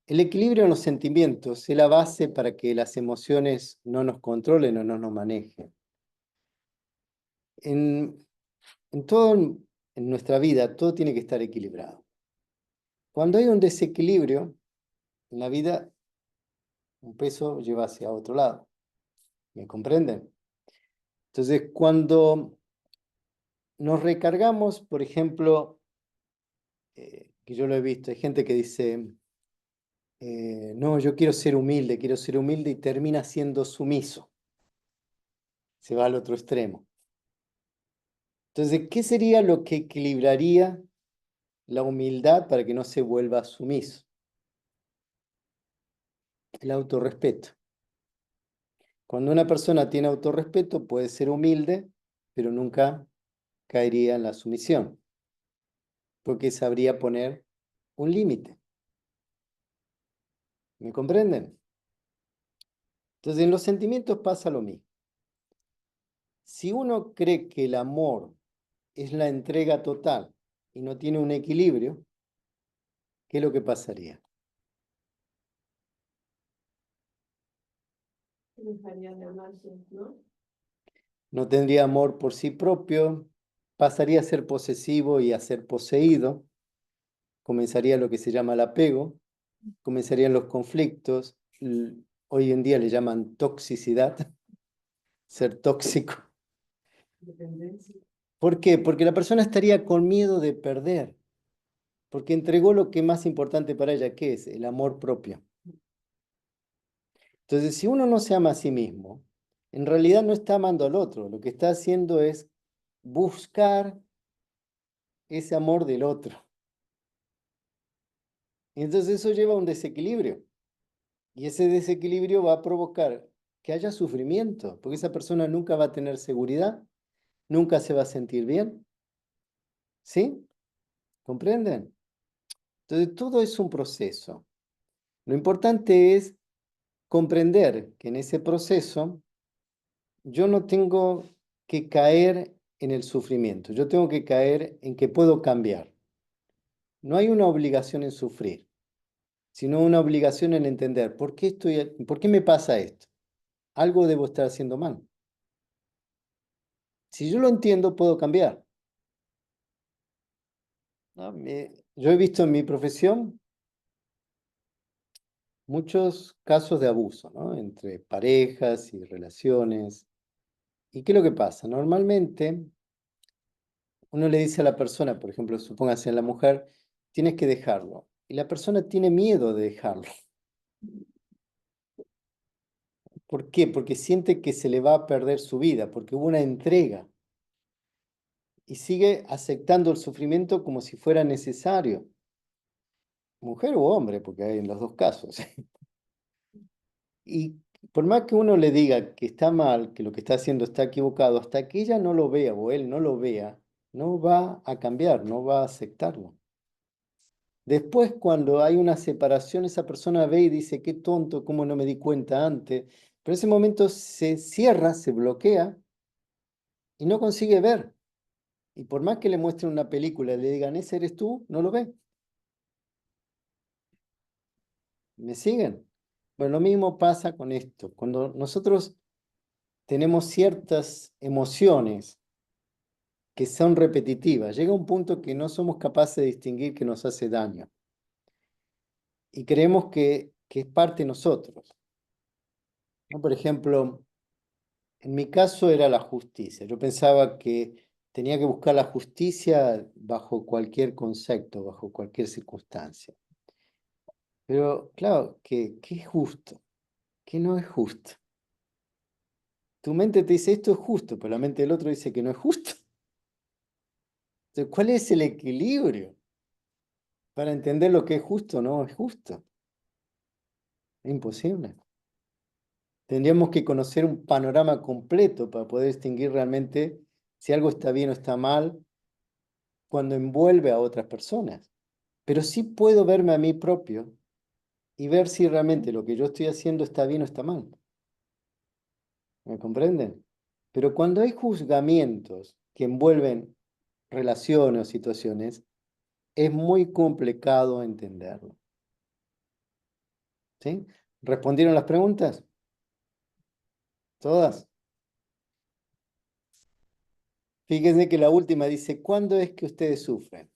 [SPEAKER 1] El equilibrio en los sentimientos es la base para que las emociones no nos controlen o no nos manejen. En todo en nuestra vida, todo tiene que estar equilibrado. Cuando hay un desequilibrio en la vida, un peso lleva hacia otro lado. ¿Me comprenden? Entonces, cuando nos recargamos, por ejemplo, que yo lo he visto, hay gente que dice, no, yo quiero ser humilde y termina siendo sumiso. Se va al otro extremo. Entonces, ¿qué sería lo que equilibraría la humildad para que no se vuelva sumiso? El autorrespeto. Cuando una persona tiene autorrespeto, puede ser humilde, pero nunca caería en la sumisión, porque sabría poner un límite. ¿Me comprenden? Entonces, en los sentimientos pasa lo mismo. Si uno cree que el amor es la entrega total y no tiene un equilibrio, ¿qué es lo que pasaría? No tendría amor por sí propio, pasaría a ser posesivo y a ser poseído, comenzaría lo que se llama el apego, comenzarían los conflictos, hoy en día le llaman toxicidad, ser tóxico.
[SPEAKER 3] Dependencia.
[SPEAKER 1] ¿Por qué? Porque la persona estaría con miedo de perder, porque entregó lo que es más importante para ella, que es el amor propio. Entonces, si uno no se ama a sí mismo, en realidad no está amando al otro, lo que está haciendo es buscar ese amor del otro. Y entonces eso lleva a un desequilibrio. Y ese desequilibrio va a provocar que haya sufrimiento, porque esa persona nunca va a tener seguridad, nunca se va a sentir bien. ¿Sí? ¿Comprenden? Entonces, todo es un proceso. Lo importante es comprender que en ese proceso yo no tengo que caer en el sufrimiento, yo tengo que caer en que puedo cambiar. No hay una obligación en sufrir, sino una obligación en entender por qué me pasa esto. Algo debo estar haciendo mal. Si yo lo entiendo, puedo cambiar. ¿No? Yo he visto en mi profesión muchos casos de abuso, ¿no? Entre parejas y relaciones. ¿Y qué es lo que pasa? Normalmente uno le dice a la persona, por ejemplo, supóngase a la mujer, tienes que dejarlo. Y la persona tiene miedo de dejarlo. ¿Por qué? Porque siente que se le va a perder su vida, porque hubo una entrega. Y sigue aceptando el sufrimiento como si fuera necesario. Mujer o hombre, porque hay en los dos casos. Y por más que uno le diga que está mal, que lo que está haciendo está equivocado, hasta que ella no lo vea o él no lo vea, no va a cambiar, no va a aceptarlo. Después, cuando hay una separación, esa persona ve y dice, qué tonto, cómo no me di cuenta antes. Pero en ese momento se cierra, se bloquea y no consigue ver. Y por más que le muestren una película y le digan, ese eres tú, no lo ve. ¿Me siguen? Bueno, lo mismo pasa con esto. Cuando nosotros tenemos ciertas emociones que son repetitivas, llega un punto que no somos capaces de distinguir que nos hace daño. Y creemos que es parte de nosotros, ¿no? Por ejemplo, en mi caso era la justicia. Yo pensaba que tenía que buscar la justicia bajo cualquier concepto, bajo cualquier circunstancia. Pero claro, ¿qué es justo? ¿Qué no es justo? Tu mente te dice esto es justo, pero la mente del otro dice que no es justo. Entonces, ¿cuál es el equilibrio para entender lo que es justo o no es justo? Es imposible. Tendríamos que conocer un panorama completo para poder distinguir realmente si algo está bien o está mal cuando envuelve a otras personas. Pero sí puedo verme a mí propio y ver si realmente lo que yo estoy haciendo está bien o está mal. ¿Me comprenden? Pero cuando hay juzgamientos que envuelven relaciones o situaciones, es muy complicado entenderlo. ¿Sí? ¿Respondieron las preguntas? ¿Todas? Fíjense que la última dice, ¿cuándo es que ustedes sufren?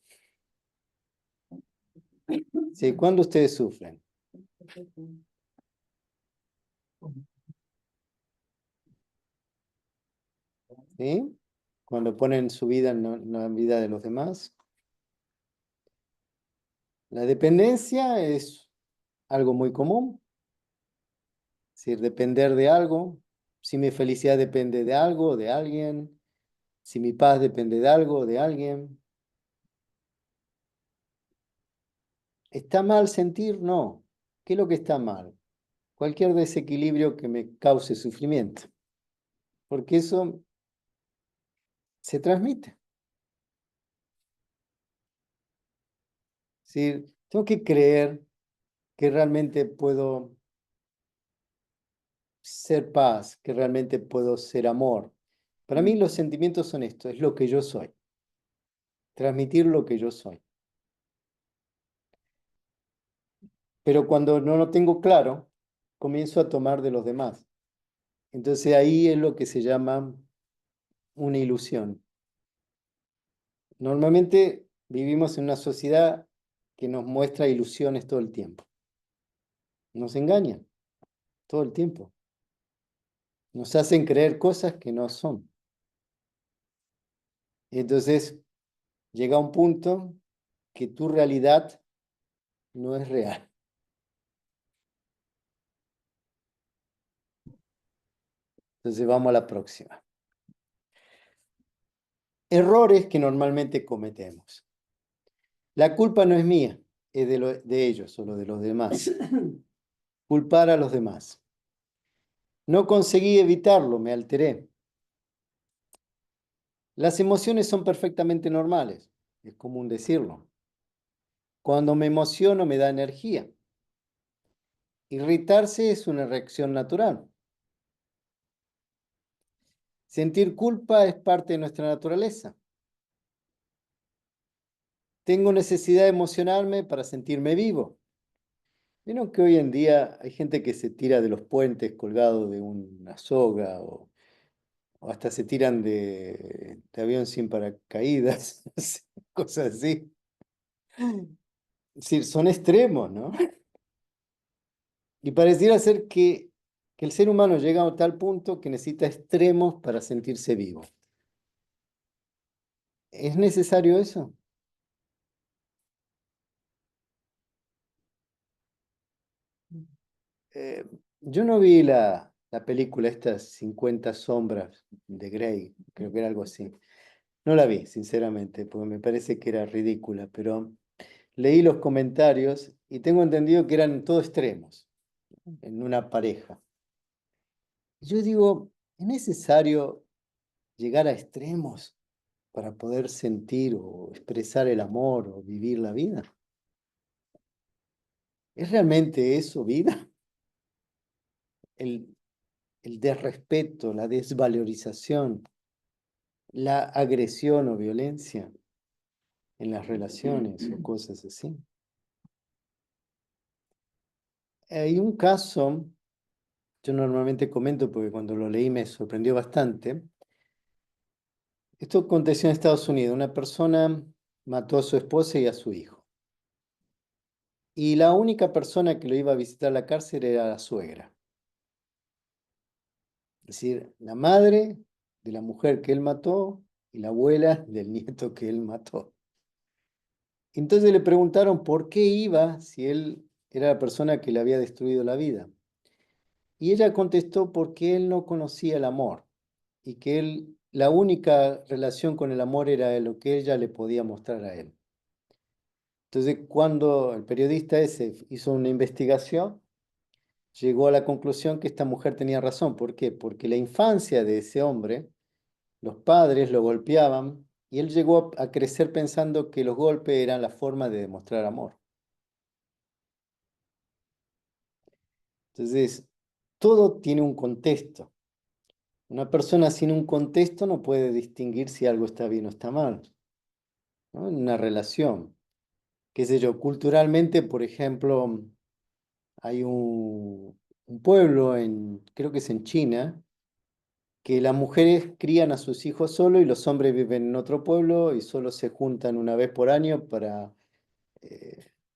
[SPEAKER 1] Sí, ¿cuándo ustedes sufren? ¿Sí? Cuando ponen su vida en la vida de los demás. La dependencia es algo muy común. Es decir, depender de algo. Si mi felicidad depende de algo, de alguien. Si mi paz depende de algo, de alguien. ¿Está mal sentir? No. ¿Qué es lo que está mal? Cualquier desequilibrio que me cause sufrimiento. Porque eso se transmite. Es decir, tengo que creer que realmente puedo ser paz, que realmente puedo ser amor. Para mí los sentimientos son esto, es lo que yo soy. Transmitir lo que yo soy. Pero cuando no lo tengo claro, comienzo a tomar de los demás. Entonces ahí es lo que se llama una ilusión. Normalmente vivimos en una sociedad que nos muestra ilusiones todo el tiempo. Nos engañan todo el tiempo. Nos hacen creer cosas que no son. Y entonces llega un punto que tu realidad no es real. Entonces vamos a la próxima. Errores que normalmente cometemos. La culpa no es mía, es de ellos o de los demás. Culpar a los demás. No conseguí evitarlo, me alteré. Las emociones son perfectamente normales, es común decirlo. Cuando me emociono me da energía. Irritarse es una reacción natural. Sentir culpa es parte de nuestra naturaleza. Tengo necesidad de emocionarme para sentirme vivo. Vieron que hoy en día hay gente que se tira de los puentes colgado de una soga o hasta se tiran de avión sin paracaídas, cosas así. Es decir, son extremos, ¿no? Y pareciera ser que el ser humano llega a tal punto que necesita extremos para sentirse vivo. ¿Es necesario eso? Eh, yo no vi la película estas 50 sombras de Grey, creo que era algo así. No la vi, sinceramente, porque me parece que era ridícula, pero leí los comentarios y tengo entendido que eran todos extremos en una pareja. Yo digo, ¿es necesario llegar a extremos para poder sentir o expresar el amor o vivir la vida? ¿Es realmente eso vida? El, el desrespeto, la desvalorización, la agresión o violencia en las relaciones o cosas así. Hay un caso, yo normalmente comento porque cuando lo leí me sorprendió bastante. Esto aconteció en Estados Unidos. Una persona mató a su esposa y a su hijo. Y la única persona que lo iba a visitar a la cárcel era la suegra. Es decir, la madre de la mujer que él mató y la abuela del nieto que él mató. Entonces le preguntaron por qué iba si él era la persona que le había destruido la vida. Y ella contestó porque él no conocía el amor y que él, la única relación con el amor era lo que ella le podía mostrar a él. Entonces, cuando el periodista ese hizo una investigación, llegó a la conclusión que esta mujer tenía razón. ¿Por qué? Porque la infancia de ese hombre, los padres lo golpeaban y él llegó a crecer pensando que los golpes eran la forma de demostrar amor. Entonces, todo tiene un contexto. Una persona sin un contexto no puede distinguir si algo está bien o está mal, ¿no? En una relación. Qué sé yo, culturalmente, por ejemplo, hay un pueblo, creo que es en China, que las mujeres crían a sus hijos solo y los hombres viven en otro pueblo y solo se juntan una vez por año para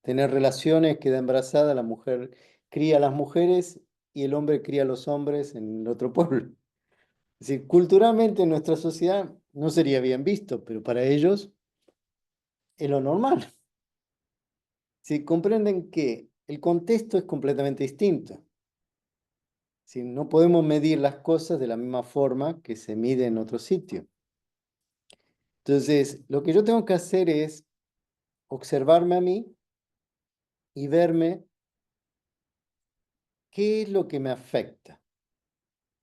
[SPEAKER 1] tener relaciones, queda embarazada, la mujer cría a las mujeres y el hombre cría a los hombres en el otro pueblo. Es decir, culturalmente en nuestra sociedad no sería bien visto, pero para ellos es lo normal. Si comprenden que el contexto es completamente distinto. Si no podemos medir las cosas de la misma forma que se mide en otro sitio. Entonces, lo que yo tengo que hacer es observarme a mí y verme qué es lo que me afecta,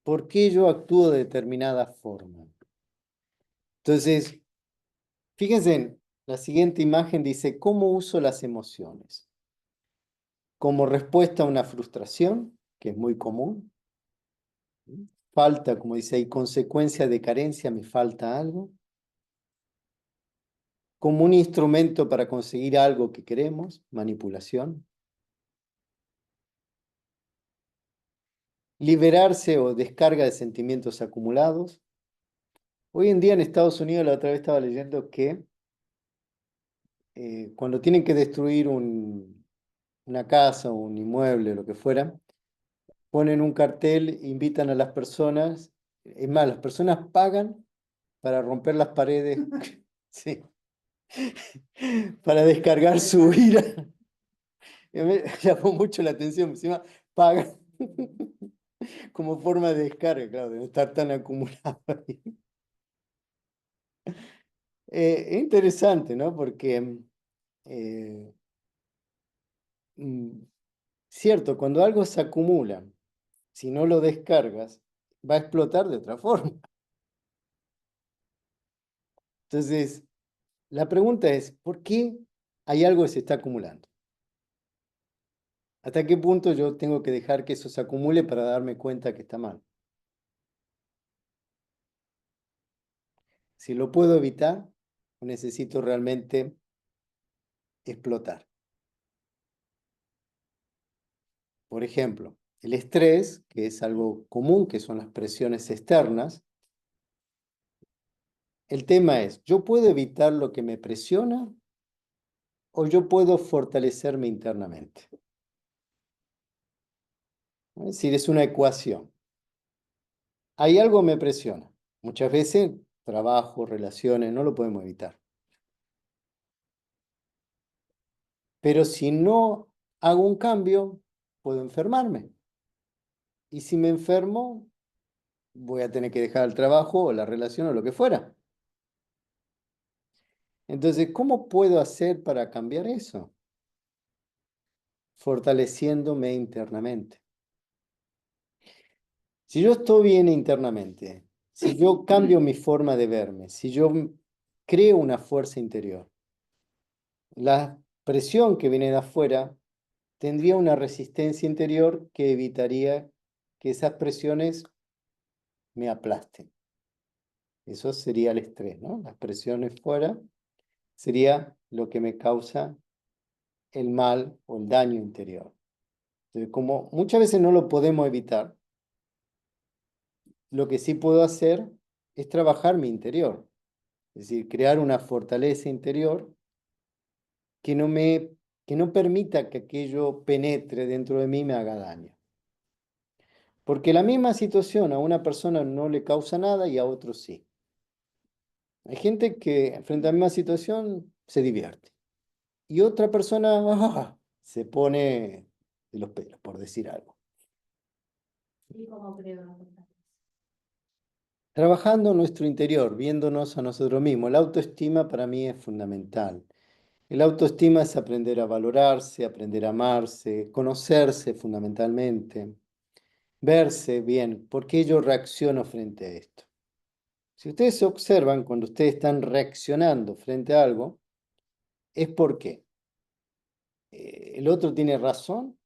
[SPEAKER 1] por qué yo actúo de determinada forma. Entonces, fíjense en la siguiente imagen, dice, ¿cómo uso las emociones? Como respuesta a una frustración, que es muy común. Falta, como dice ahí, consecuencia de carencia, me falta algo. Como un instrumento para conseguir algo que queremos, manipulación. Liberarse o descarga de sentimientos acumulados. Hoy en día en Estados Unidos, la otra vez estaba leyendo que cuando tienen que destruir una casa, un inmueble, lo que fuera, ponen un cartel, invitan a las personas, es más, las personas pagan para romper las paredes, sí, para descargar su ira. Y me llamó mucho la atención, encima pagan como forma de descarga, claro, de no estar tan acumulado ahí. Es interesante, ¿no? Porque, eh, mm, cierto, cuando algo se acumula, si no lo descargas, va a explotar de otra forma. Entonces, la pregunta es, ¿por qué hay algo que se está acumulando? ¿Hasta qué punto yo tengo que dejar que eso se acumule para darme cuenta que está mal? Si lo puedo evitar, o necesito realmente explotar. Por ejemplo, el estrés, que es algo común, que son las presiones externas. El tema es, ¿yo puedo evitar lo que me presiona o yo puedo fortalecerme internamente? Es decir, es una ecuación. Hay algo que me presiona. Muchas veces, trabajo, relaciones, no lo podemos evitar. Pero si no hago un cambio, puedo enfermarme. Y si me enfermo, voy a tener que dejar el trabajo o la relación o lo que fuera. Entonces, ¿cómo puedo hacer para cambiar eso? Fortaleciéndome internamente. Si yo estoy bien internamente, si yo cambio mi forma de verme, si yo creo una fuerza interior, la presión que viene de afuera tendría una resistencia interior que evitaría que esas presiones me aplasten. Eso sería el estrés, ¿no? Las presiones fuera sería lo que me causa el mal o el daño interior. Entonces, como muchas veces no lo podemos evitar, lo que sí puedo hacer es trabajar mi interior. Es decir, crear una fortaleza interior que no permita que aquello penetre dentro de mí y me haga daño. Porque la misma situación a una persona no le causa nada y a otro sí. Hay gente que frente a la misma situación se divierte. Y otra persona se pone de los pelos, por decir algo.
[SPEAKER 4] ¿Y cómo creo la fortaleza?
[SPEAKER 1] Trabajando nuestro interior, viéndonos a nosotros mismos. La autoestima para mí es fundamental. El autoestima es aprender a valorarse, aprender a amarse, conocerse fundamentalmente, verse bien, por qué yo reacciono frente a esto. Si ustedes se observan, cuando ustedes están reaccionando frente a algo, es porque el otro tiene razón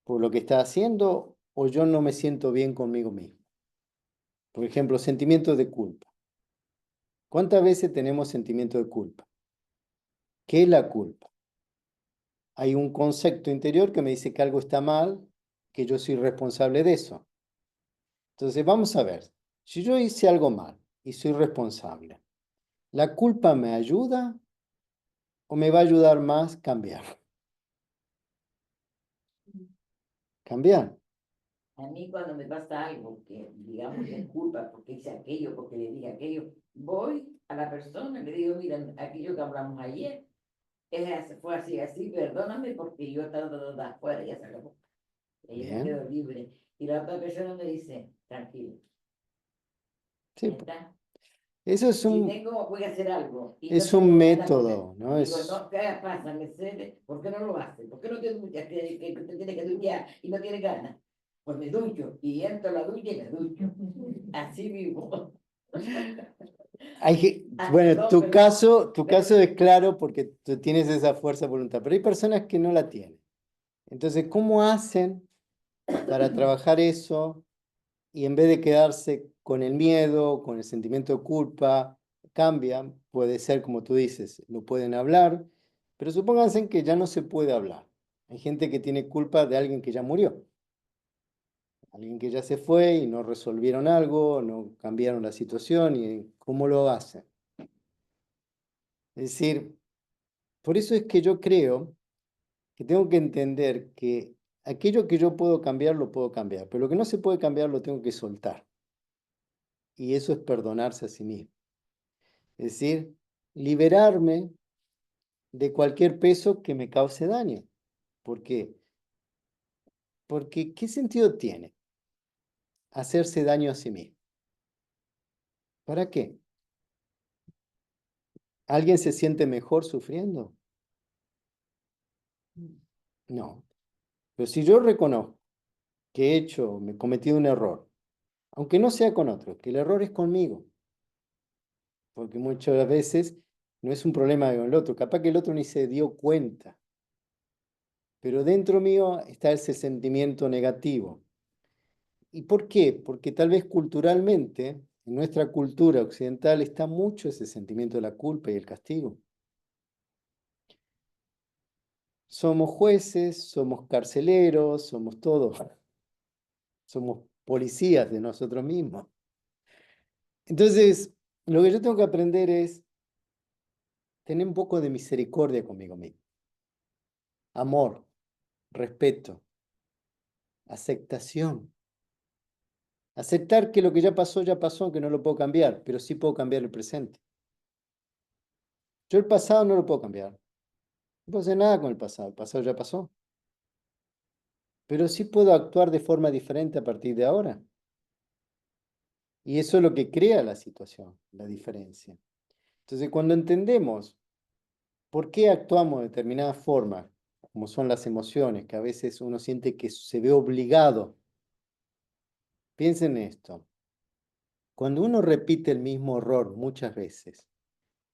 [SPEAKER 1] por lo que está haciendo o yo no me siento bien conmigo mismo. Por ejemplo, sentimientos de culpa. ¿Cuántas veces tenemos sentimiento de culpa? ¿Qué es la culpa? Hay un concepto interior que me dice que algo está mal, que yo soy responsable de eso. Entonces, vamos a ver, si yo hice algo mal y soy responsable, ¿la culpa me ayuda o me va a ayudar más cambiar? Cambiar.
[SPEAKER 2] A mí cuando me pasa algo que, digamos, es culpa porque hice aquello, porque le dije aquello, voy a la persona y le digo, mira, aquello que hablamos ayer, fue así, así, perdóname porque yo estaba afuera, ya se acabó. Y yo me
[SPEAKER 1] Bien.
[SPEAKER 2] quedo libre. Y la otra persona me dice, tranquilo,
[SPEAKER 1] Sí,
[SPEAKER 2] ya está.
[SPEAKER 1] eso
[SPEAKER 2] Si tengo, voy a hacer algo y no
[SPEAKER 1] es un
[SPEAKER 2] tengo ganas,
[SPEAKER 1] método, ¿no?
[SPEAKER 2] digo, no, ¿qué pasa? Me cede, ¿por qué no lo hace? ¿Por qué no te duchas? Que te tiene que duchar y no tiene ganas. Pues me ducho y entro a la ducha y me ducho. Así vivo.
[SPEAKER 1] Bueno,
[SPEAKER 2] Perdón, perdón.
[SPEAKER 1] tu
[SPEAKER 2] Pero
[SPEAKER 1] caso es claro porque tú tienes esa fuerza de voluntad, pero hay personas que no la tienen. Entonces, ¿cómo hacen para trabajar eso y en vez de quedarse con el miedo, con el sentimiento de culpa, cambian? Puede ser, como tú dices, lo pueden hablar, pero supónganse que ya no se puede hablar. Hay gente que tiene culpa de alguien que ya murió, alguien que ya se fue y no resolvieron algo, no cambiaron la situación y ¿cómo lo hacen? Es decir, por eso es que yo creo que tengo que entender que aquello que yo puedo cambiar, lo puedo cambiar, pero lo que no se puede cambiar, lo tengo que soltar. Y eso es perdonarse a sí mismo. Es decir, liberarme de cualquier peso que me cause daño. ¿Por qué? Porque ¿qué sentido tiene hacerse daño a sí mismo? ¿Para qué? ¿Alguien se siente mejor sufriendo? No. Pero si yo reconozco que he hecho, me he cometido un error, aunque no sea con otro, que el error es conmigo, porque muchas veces no es un problema con el otro, capaz que el otro ni se dio cuenta, pero dentro mío está ese sentimiento negativo. ¿Y por qué? Porque tal vez culturalmente, en nuestra cultura occidental, está mucho ese sentimiento de la culpa y el castigo. Somos jueces, somos carceleros, somos todos, somos policías de nosotros mismos. Entonces, lo que yo tengo que aprender es tener un poco de misericordia conmigo mismo. Amor, respeto. Aceptación. Aceptar que lo que ya pasó, que no lo puedo cambiar, pero sí puedo cambiar el presente. Yo el pasado no lo puedo cambiar. No puedo hacer nada con el pasado ya pasó. Pero sí puedo actuar de forma diferente a partir de ahora. Y eso es lo que crea la situación, la diferencia. Entonces, cuando entendemos por qué actuamos de determinada forma, como son las emociones, que a veces uno siente que se ve obligado, piensen en esto. Cuando uno repite el mismo error muchas veces,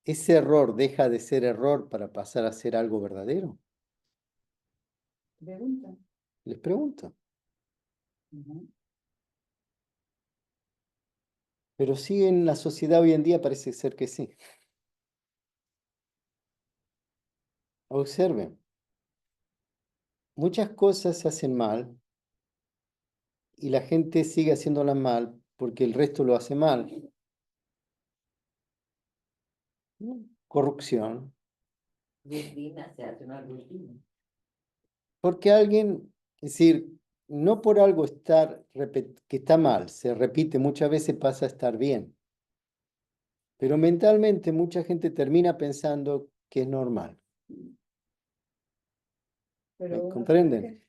[SPEAKER 1] ¿ese error deja de ser error para pasar a ser algo verdadero?
[SPEAKER 3] Pregunta.
[SPEAKER 1] Les pregunto. Pero sí, en la sociedad hoy en día parece ser que sí. Observen, muchas cosas se hacen mal y la gente sigue haciéndolas mal porque el resto lo hace mal. Corrupción.
[SPEAKER 2] Rutina, se hace una rutina.
[SPEAKER 1] Porque alguien, es decir, no por algo que está mal, se repite muchas veces pasa a estar bien. Pero mentalmente mucha gente termina pensando que es normal. ¿Me comprenden?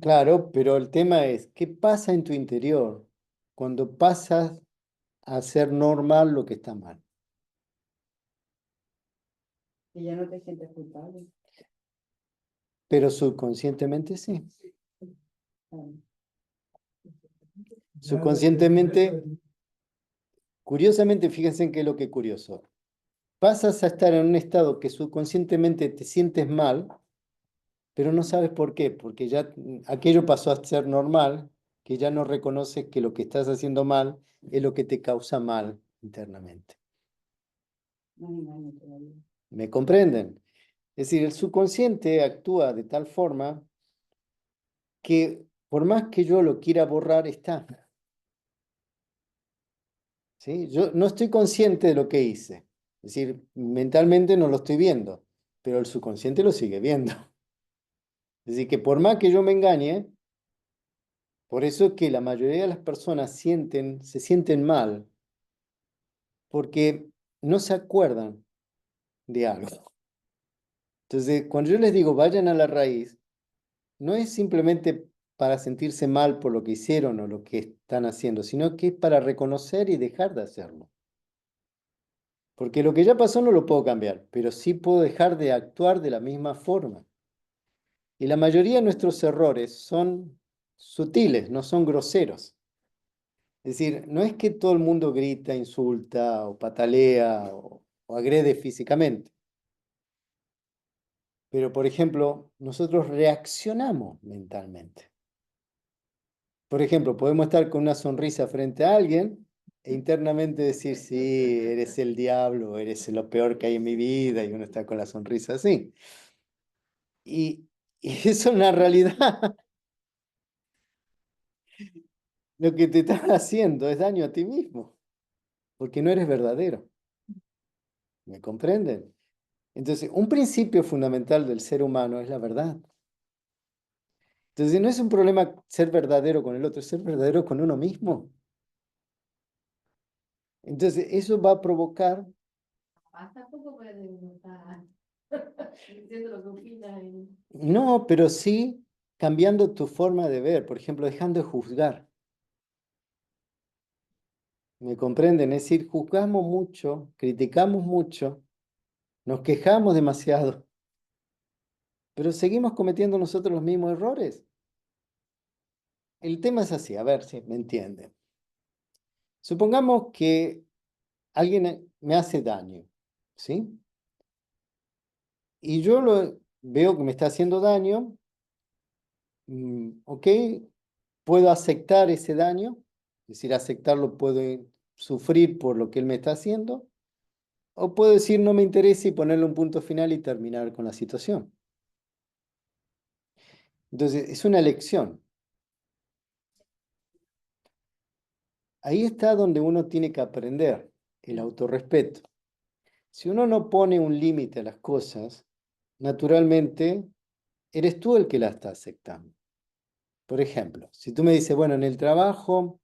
[SPEAKER 1] Claro, pero el tema es, ¿qué pasa en tu interior cuando pasas a hacer normal lo que está mal?
[SPEAKER 3] Y ya no te sientes culpable.
[SPEAKER 1] Pero subconscientemente sí. Subconscientemente, curiosamente, fíjense en qué es lo que es curioso. Pasas a estar en un estado que subconscientemente te sientes mal, pero no sabes por qué, porque ya aquello pasó a ser normal, que ya no reconoces que lo que estás haciendo mal es lo que te causa mal internamente. ¿Me comprenden? Es decir, el subconsciente actúa de tal forma que por más que yo lo quiera borrar, está. ¿Sí? Yo no estoy consciente de lo que hice. Es decir, mentalmente no lo estoy viendo, pero el subconsciente lo sigue viendo. Es decir, que por más que yo me engañe, por eso es que la mayoría de las personas se sienten mal, porque no se acuerdan de algo. Entonces, cuando yo les digo vayan a la raíz, no es simplemente para sentirse mal por lo que hicieron o lo que están haciendo, sino que es para reconocer y dejar de hacerlo. Porque lo que ya pasó no lo puedo cambiar, pero sí puedo dejar de actuar de la misma forma. Y la mayoría de nuestros errores son sutiles, no son groseros. Es decir, no es que todo el mundo grita, insulta o patalea o agrede físicamente. Pero, por ejemplo, nosotros reaccionamos mentalmente. Por ejemplo, podemos estar con una sonrisa frente a alguien e internamente decir, sí, eres el diablo, eres lo peor que hay en mi vida, y uno está con la sonrisa así. Y eso en la realidad lo que te estás haciendo es daño a ti mismo, porque no eres verdadero. ¿Me comprenden? Entonces, un principio fundamental del ser humano es la verdad. Entonces, no es un problema ser verdadero con el otro, es ser verdadero con uno mismo. Entonces, eso va a provocar,
[SPEAKER 4] Tampoco puede estar diciendo lo que opina.
[SPEAKER 1] no, pero sí cambiando tu forma de ver, por ejemplo, dejando de juzgar. ¿Me comprenden? Es decir, juzgamos mucho, criticamos mucho, nos quejamos demasiado, pero seguimos cometiendo nosotros los mismos errores. El tema es así, a ver si me entienden. Supongamos que alguien me hace daño, ¿sí? Y yo veo que me está haciendo daño, ok, puedo aceptar ese daño, es decir, aceptarlo, puedo sufrir por lo que él me está haciendo, o puedo decir no me interesa y ponerle un punto final y terminar con la situación. Entonces, es una elección. Ahí está donde uno tiene que aprender el autorrespeto. Si uno no pone un límite a las cosas, naturalmente eres tú el que la está aceptando. Por ejemplo, si tú me dices, bueno, en el trabajo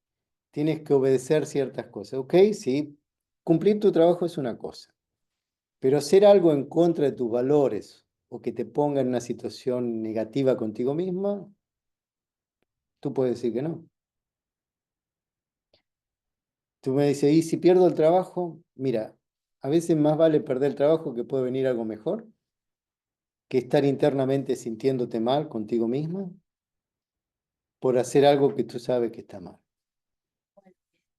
[SPEAKER 1] tienes que obedecer ciertas cosas, ¿ok? Sí, cumplir tu trabajo es una cosa, pero hacer algo en contra de tus valores o que te ponga en una situación negativa contigo misma, tú puedes decir que no. Tú me dices, ¿y si pierdo el trabajo? Mira, a veces más vale perder el trabajo que puede venir algo mejor, que estar internamente sintiéndote mal contigo misma por hacer algo que tú sabes que está mal.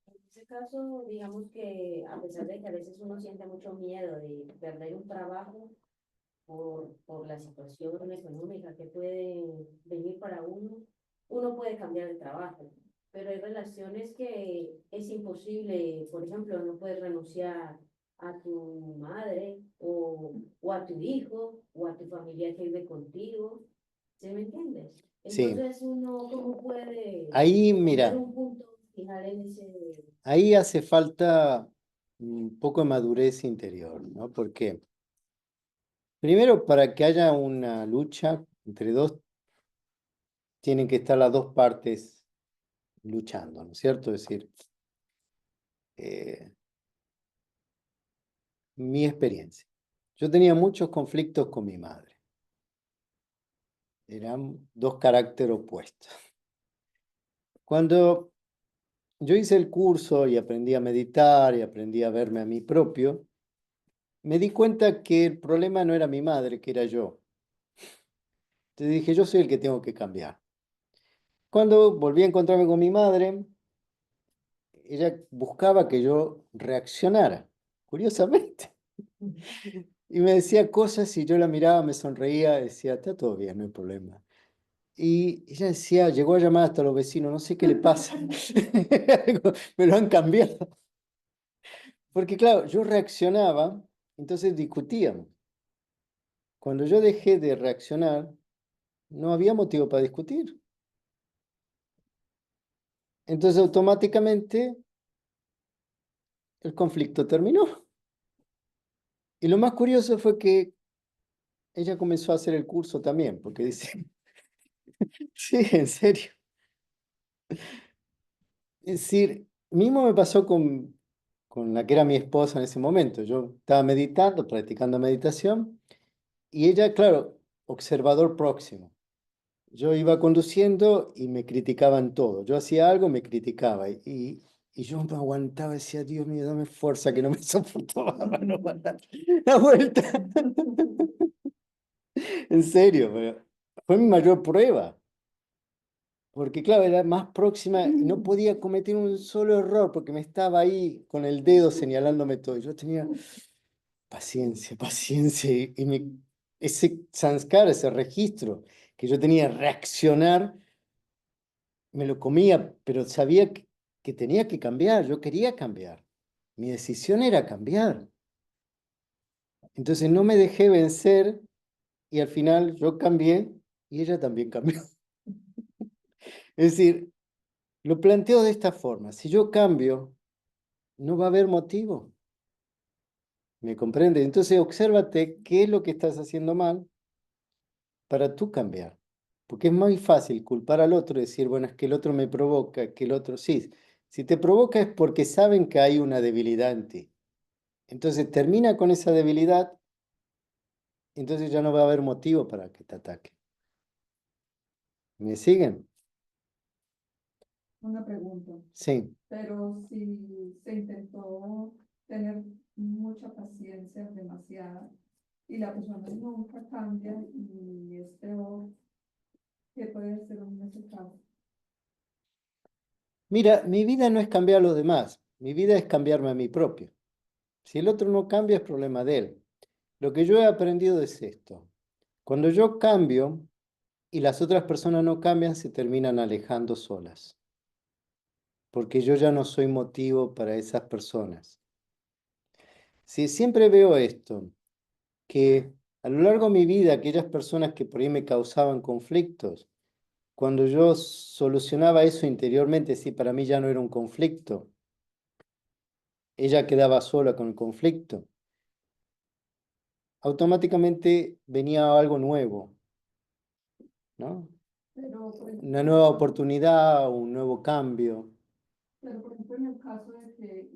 [SPEAKER 6] En ese caso, digamos que a pesar de que a veces uno siente mucho miedo de perder un trabajo por la situación económica que puede venir para uno, uno puede cambiar de trabajo, pero hay relaciones que es imposible, por ejemplo, no puedes renunciar a tu madre o a tu hijo o a tu familia que vive contigo, ¿sí me entiendes?
[SPEAKER 1] Sí,
[SPEAKER 6] Entonces uno, ¿cómo puede
[SPEAKER 1] ahí
[SPEAKER 6] poner
[SPEAKER 1] mira,
[SPEAKER 6] un punto final en ese...
[SPEAKER 1] ahí hace falta un poco de madurez interior, ¿no? Porque primero, para que haya una lucha entre dos, tienen que estar las dos partes luchando, ¿no es cierto? Es decir, eh, mi experiencia. Yo tenía muchos conflictos con mi madre. Eran dos caracteres opuestos. Cuando yo hice el curso y aprendí a meditar y aprendí a verme a mí propio, me di cuenta que el problema no era mi madre, que era yo. Entonces dije, yo soy el que tengo que cambiar. Cuando volví a encontrarme con mi madre, ella buscaba que yo reaccionara, curiosamente. Y me decía cosas y yo la miraba, me sonreía, decía, está todo bien, no hay problema. Y ella decía, llegó a llamar hasta los vecinos, no sé qué le pasa. Me lo han cambiado. Porque claro, yo reaccionaba, entonces discutíamos. Cuando yo dejé de reaccionar, no había motivo para discutir. Entonces automáticamente el conflicto terminó. Y lo más curioso fue que ella comenzó a hacer el curso también, porque dice, sí, en serio. Es decir, mismo me pasó con la que era mi esposa en ese momento. Yo estaba meditando, practicando meditación, y ella, claro, observador próximo. Yo iba conduciendo y me criticaban todo. Yo hacía algo, me criticaba. Y yo me aguantaba, decía, Dios mío, dame fuerza que no me soportaba, no para dar la vuelta. En serio, pero fue mi mayor prueba. Porque claro, era más próxima, no podía cometer un solo error porque me estaba ahí con el dedo señalándome todo. Yo tenía paciencia, paciencia. Ese sanskara, ese registro que yo tenía reaccionar, me lo comía, pero sabía que tenía que cambiar, yo quería cambiar. Mi decisión era cambiar. Entonces no me dejé vencer y al final yo cambié y ella también cambió. Es decir, lo planteo de esta forma, si yo cambio, no va a haber motivo. ¿Me comprende? Entonces, obsérvate qué es lo que estás haciendo mal para tú cambiar. Porque es muy fácil culpar al otro y decir, bueno, es que el otro me provoca, que el otro sí. Si te provoca es porque saben que hay una debilidad en ti. Entonces, termina con esa debilidad, entonces ya no va a haber motivo para que te ataque. ¿Me siguen?
[SPEAKER 3] Una pregunta,
[SPEAKER 1] Sí.
[SPEAKER 3] pero si se intentó tener mucha paciencia, demasiada, y la persona nunca cambia y es peor, ¿qué puede hacer en ese caso?
[SPEAKER 1] Mira, mi vida no es cambiar a los demás, mi vida es cambiarme a mí propio. Si el otro no cambia, es problema de él. Lo que yo he aprendido es esto. Cuando yo cambio y las otras personas no cambian, se terminan alejando solas, porque yo ya no soy motivo para esas personas. Si siempre veo esto, que a lo largo de mi vida, aquellas personas que por ahí me causaban conflictos, cuando yo solucionaba eso interiormente, si para mí ya no era un conflicto, ella quedaba sola con el conflicto, automáticamente venía algo nuevo. ¿no?
[SPEAKER 3] Pero,
[SPEAKER 1] Una nueva oportunidad, un nuevo cambio.
[SPEAKER 3] pero por ejemplo, en el caso de que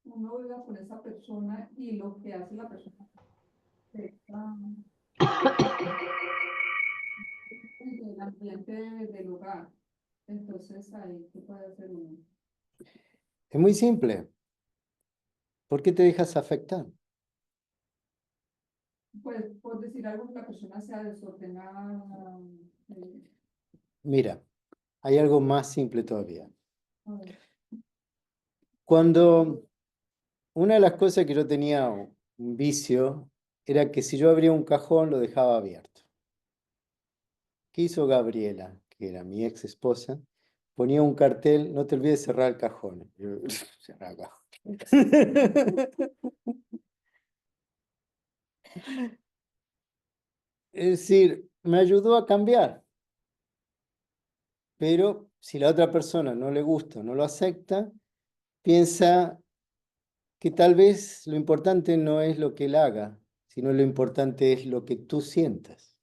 [SPEAKER 3] uno viva con esa persona y lo que hace la persona afecta el ambiente del hogar, entonces ahí, ¿qué puede hacer uno?
[SPEAKER 1] Es muy simple. ¿Por qué te dejas afectar?
[SPEAKER 3] Pues, por decir algo, que la persona sea desordenada, eh,
[SPEAKER 1] Mira, hay algo más simple todavía.
[SPEAKER 3] a ver,
[SPEAKER 1] Cuando una de las cosas que yo tenía un vicio era que si yo abría un cajón lo dejaba abierto. ¿Qué hizo Gabriela, que era mi ex esposa? Ponía un cartel, no te olvides cerrar el cajón. Yo, cerrar el cajón. Es decir, me ayudó a cambiar, pero si la otra persona no le gusta, no lo acepta, piensa que tal vez lo importante no es lo que él haga, sino lo importante es lo que tú sientas,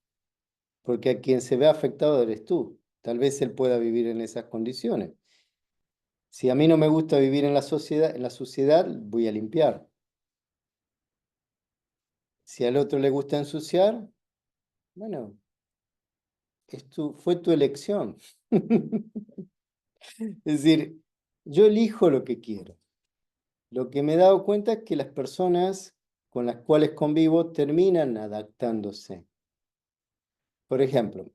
[SPEAKER 1] porque a quien se ve afectado eres tú. Tal vez él pueda vivir en esas condiciones. Si a mí no me gusta vivir en la suciedad, voy a limpiar. Si al otro le gusta ensuciar, bueno, fue tu elección. Es decir, yo elijo lo que quiero. Lo que me he dado cuenta es que las personas con las cuales convivo terminan adaptándose. Por ejemplo,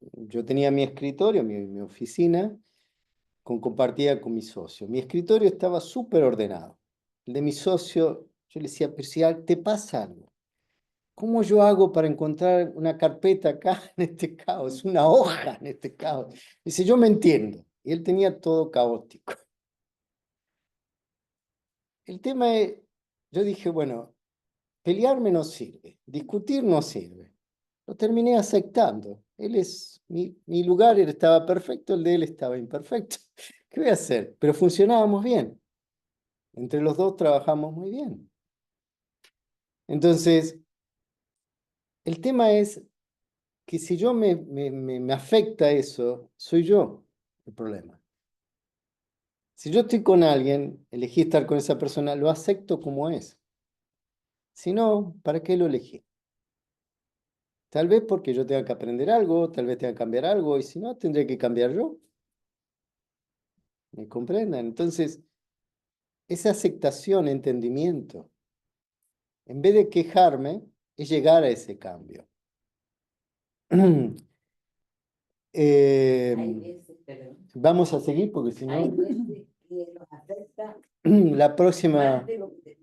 [SPEAKER 1] yo tenía mi escritorio, mi oficina, compartida con mi socio. Mi escritorio estaba súper ordenado. El de mi socio, yo le decía, pero si te pasa algo, ¿cómo yo hago para encontrar una carpeta acá en este caos, una hoja en este caos? Dice, yo me entiendo. Y él tenía todo caótico. El tema es, yo dije, bueno, pelearme no sirve, discutir no sirve. Lo terminé aceptando. Mi lugar estaba perfecto, el de él estaba imperfecto. ¿Qué voy a hacer? Pero funcionábamos bien. Entre los dos trabajamos muy bien. Entonces, el tema es que si yo me afecta eso, soy yo el problema. Si yo estoy con alguien, elegí estar con esa persona, lo acepto como es. Si no, ¿para qué lo elegí? Tal vez porque yo tenga que aprender algo, tal vez tenga que cambiar algo, y si no, tendré que cambiar yo. ¿Me comprendan? Entonces, esa aceptación, entendimiento, en vez de quejarme, es llegar a ese cambio.
[SPEAKER 2] Hay veces, pero
[SPEAKER 1] Vamos a seguir porque si
[SPEAKER 2] hay
[SPEAKER 1] no,
[SPEAKER 2] veces que nos afecta
[SPEAKER 1] la próxima,
[SPEAKER 2] más de lo que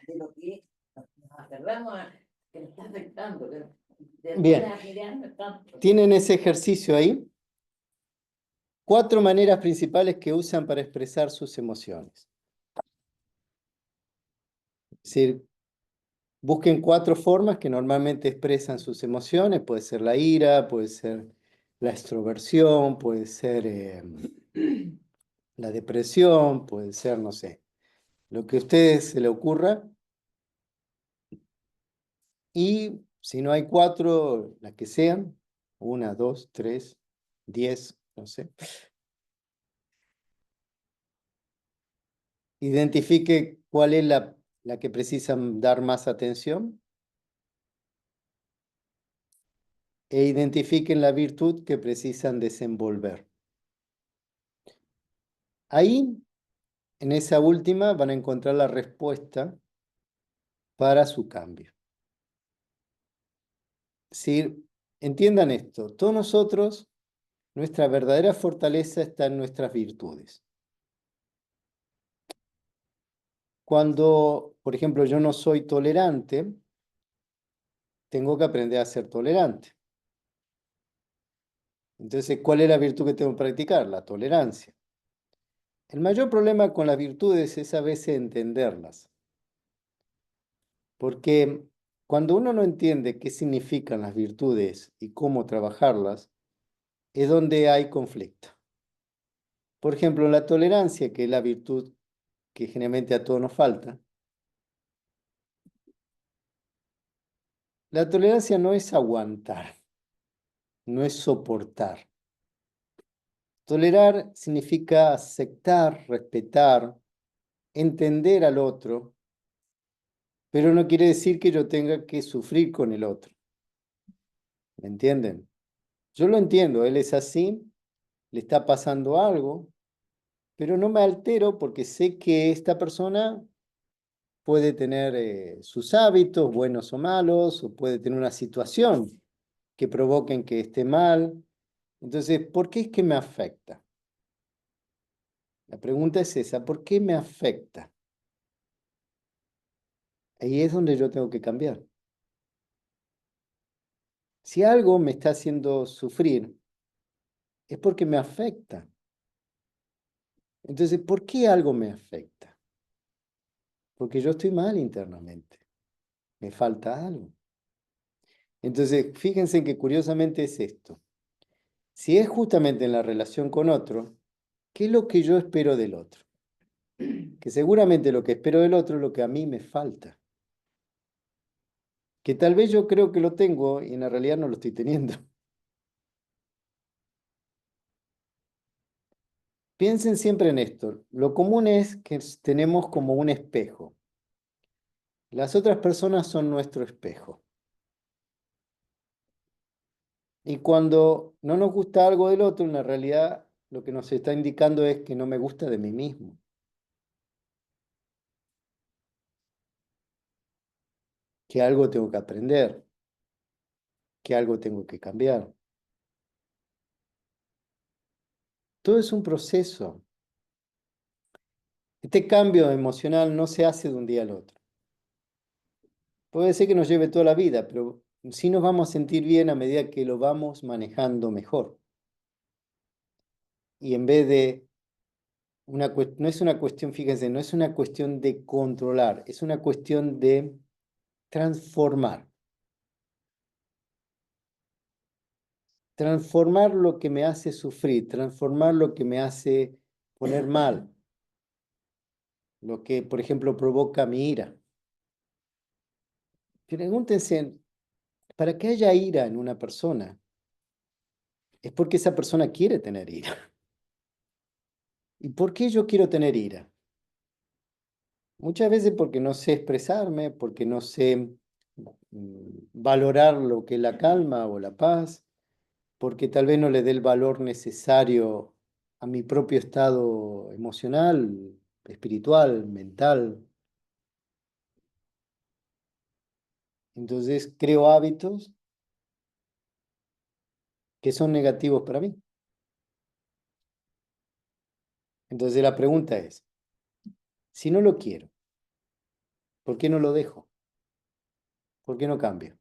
[SPEAKER 2] nos aferramos a que nos está afectando, pero
[SPEAKER 1] bien,
[SPEAKER 2] termina mirando tanto.
[SPEAKER 1] tienen ese ejercicio ahí. 4 maneras principales que usan para expresar sus emociones. Es decir, busquen 4 formas que normalmente expresan sus emociones. Puede ser la ira, puede ser la extroversión, puede ser la depresión, puede ser, no sé, lo que a ustedes se le ocurra. Y si no hay 4, las que sean, 1, 2, 3, 10, no sé. Identifique cuál es la que precisan dar más atención e identifiquen la virtud que precisan desenvolver. Ahí, en esa última, van a encontrar la respuesta para su cambio. Es decir, entiendan esto, todos nosotros, nuestra verdadera fortaleza está en nuestras virtudes. Cuando, por ejemplo, yo no soy tolerante, tengo que aprender a ser tolerante. Entonces, ¿cuál es la virtud que tengo que practicar? La tolerancia. El mayor problema con las virtudes es a veces entenderlas. Porque cuando uno no entiende qué significan las virtudes y cómo trabajarlas, es donde hay conflicto. Por ejemplo, la tolerancia, que es la virtud que generalmente a todos nos falta. La tolerancia no es aguantar. no es soportar. Tolerar significa aceptar, respetar, entender al otro, pero no quiere decir que yo tenga que sufrir con el otro. ¿Me entienden? Yo lo entiendo, él es así, le está pasando algo, pero no me altero porque sé que esta persona puede tener sus hábitos, buenos o malos, o puede tener una situación que provoquen que esté mal. Entonces, ¿por qué es que me afecta? La pregunta es esa, ¿por qué me afecta? Ahí es donde yo tengo que cambiar. Si algo me está haciendo sufrir, es porque me afecta. Entonces, ¿por qué algo me afecta? Porque yo estoy mal internamente. Me falta algo. Entonces, fíjense que curiosamente es esto. Si es justamente en la relación con otro, ¿qué es lo que yo espero del otro? Que seguramente lo que espero del otro es lo que a mí me falta. Que tal vez yo creo que lo tengo y en la realidad no lo estoy teniendo. Piensen siempre en esto. Lo común es que tenemos como un espejo. Las otras personas son nuestro espejo. Y cuando no nos gusta algo del otro, en la realidad lo que nos está indicando es que no me gusta de mí mismo. Que algo tengo que aprender. Que algo tengo que cambiar. Todo es un proceso. Este cambio emocional no se hace de un día al otro. Puede ser que nos lleve toda la vida, pero sí nos vamos a sentir bien a medida que lo vamos manejando mejor. Y en vez de no es una cuestión, fíjense, no es una cuestión de controlar, es una cuestión de transformar. Transformar lo que me hace sufrir, transformar lo que me hace poner mal, lo que, por ejemplo, provoca mi ira. Pregúntense, ¿para qué haya ira en una persona? Es porque esa persona quiere tener ira. ¿Y por qué yo quiero tener ira? Muchas veces porque no sé expresarme, porque no sé valorar lo que es la calma o la paz, porque tal vez no le dé el valor necesario a mi propio estado emocional, espiritual, mental. Entonces creo hábitos que son negativos para mí. Entonces la pregunta es, si no lo quiero, ¿por qué no lo dejo? ¿Por qué no cambio?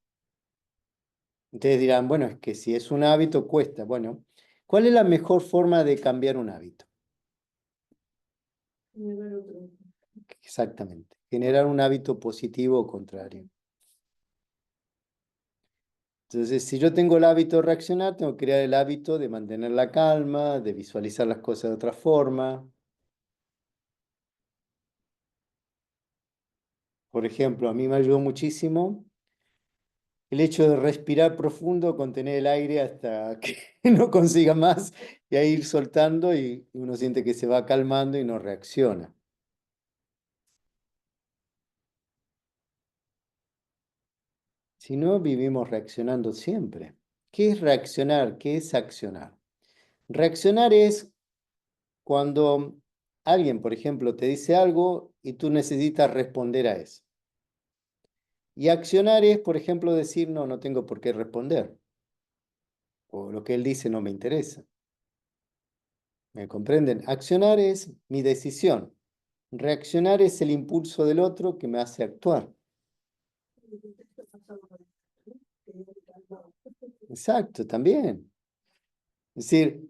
[SPEAKER 1] Ustedes dirán, bueno, es que si es un hábito cuesta. Bueno, ¿cuál es la mejor forma de cambiar un hábito? Exactamente, generar un hábito positivo o contrario. Entonces, si yo tengo el hábito de reaccionar, tengo que crear el hábito de mantener la calma, de visualizar las cosas de otra forma. Por ejemplo, a mí me ayudó muchísimo el hecho de respirar profundo, contener el aire hasta que no consiga más y ahí ir soltando y uno siente que se va calmando y no reacciona. Si no, vivimos reaccionando siempre. ¿Qué es reaccionar? ¿Qué es accionar? Reaccionar es cuando alguien, por ejemplo, te dice algo y tú necesitas responder a eso. Y accionar es, por ejemplo, decir, no, no tengo por qué responder. O lo que él dice no me interesa. ¿Me comprenden? Accionar es mi decisión. Reaccionar es el impulso del otro que me hace actuar. Exacto, también. Es decir,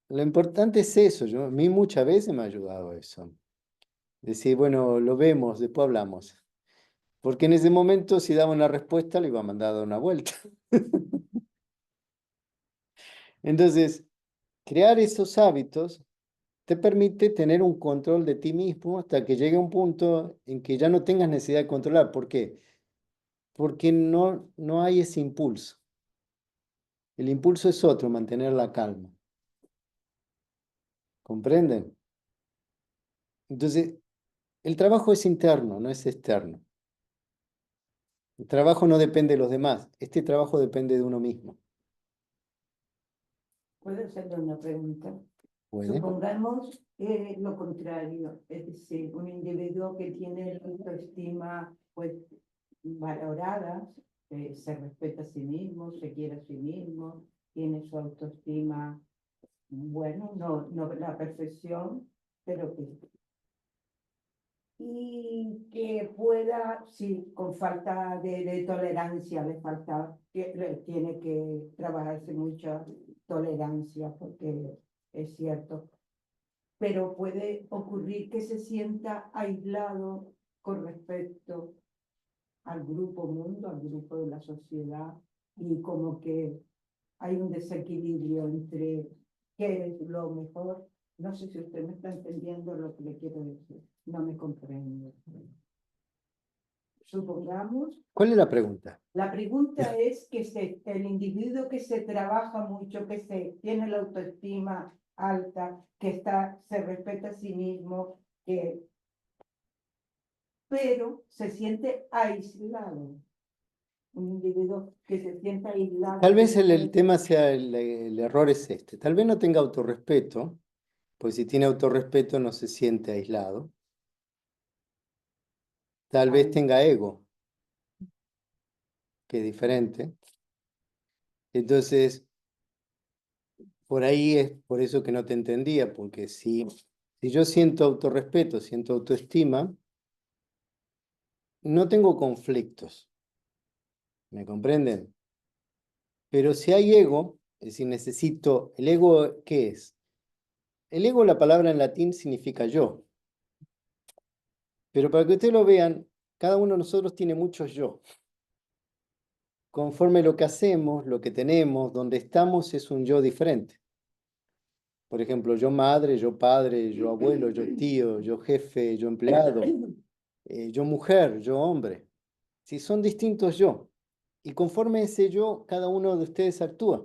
[SPEAKER 1] lo importante es eso. A mí muchas veces me ha ayudado eso. Decir, bueno, lo vemos, después hablamos. Porque en ese momento, si daba una respuesta, le iba a mandar a dar una vuelta. Entonces, crear esos hábitos te permite tener un control de ti mismo hasta que llegue un punto en que ya no tengas necesidad de controlar. ¿Por qué? Porque no hay ese impulso. El impulso es otro, mantener la calma. ¿Comprenden? Entonces, el trabajo es interno, no es externo. El trabajo no depende de los demás. Este trabajo depende de uno mismo.
[SPEAKER 7] ¿Puedo hacerle una pregunta?
[SPEAKER 1] ¿Puede?
[SPEAKER 7] Supongamos lo contrario, es decir, un individuo que tiene la autoestima pues valorada, se respeta a sí mismo, se quiere a sí mismo, tiene su autoestima, bueno, no la perfección, pero y que pueda, sí, con falta de tolerancia, le falta, tiene que trabajarse mucha tolerancia, porque es cierto, pero puede ocurrir que se sienta aislado con respecto al grupo mundo, al grupo de la sociedad, y como que hay un desequilibrio entre qué es lo mejor. No sé si usted me está entendiendo lo que le quiero decir, no me comprende. Supongamos,
[SPEAKER 1] ¿Cuál es la pregunta?
[SPEAKER 7] la pregunta es que el individuo que se trabaja mucho, que tiene la autoestima alta, que se respeta a sí mismo, pero se siente aislado. Un individuo que se siente aislado.
[SPEAKER 1] Tal vez el tema sea, el error es este. Tal vez no tenga autorrespeto, pues si tiene autorrespeto no se siente aislado. Tal vez tenga ego, que es diferente. Entonces, por ahí es por eso que no te entendía, porque si yo siento autorrespeto, siento autoestima, no tengo conflictos. ¿Me comprenden? Pero si hay ego, es decir, necesito, ¿el ego qué es? El ego, la palabra en latín significa yo. Pero para que ustedes lo vean, cada uno de nosotros tiene muchos yo. Conforme lo que hacemos, lo que tenemos, donde estamos, es un yo diferente. Por ejemplo, yo madre, yo padre, yo abuelo, yo tío, yo jefe, yo empleado, yo mujer, yo hombre. Si son distintos yo. Y conforme ese yo, cada uno de ustedes actúa.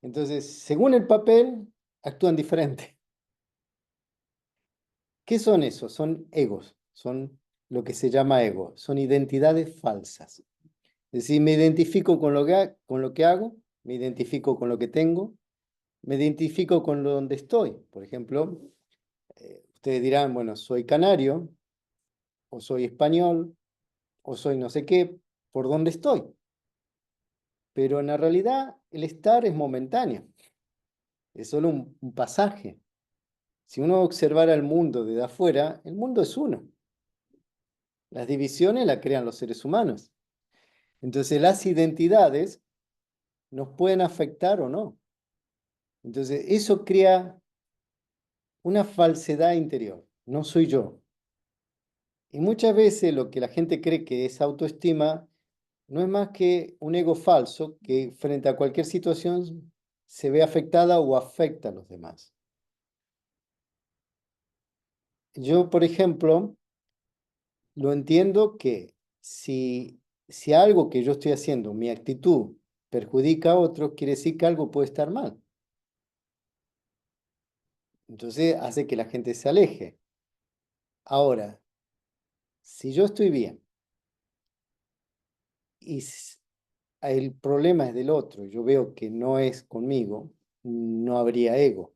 [SPEAKER 1] Entonces, según el papel, actúan diferente. ¿Qué son esos? Son egos, son lo que se llama ego, son identidades falsas. Es decir, me identifico con lo que hago, me identifico con lo que tengo, me identifico con donde estoy. Por ejemplo, ustedes dirán, bueno, soy canario, o soy español, o soy no sé qué, por donde estoy. Pero en la realidad el estar es momentáneo, es solo un pasaje. Si uno observara el mundo desde afuera, el mundo es uno. Las divisiones las crean los seres humanos. Entonces las identidades nos pueden afectar o no. Entonces eso crea una falsedad interior. No soy yo. Y muchas veces lo que la gente cree que es autoestima no es más que un ego falso que frente a cualquier situación se ve afectada o afecta a los demás. Yo, por ejemplo, lo entiendo que si algo que yo estoy haciendo, mi actitud, perjudica a otros, quiere decir que algo puede estar mal. Entonces hace que la gente se aleje. Ahora, si yo estoy bien y el problema es del otro, yo veo que no es conmigo, no habría ego.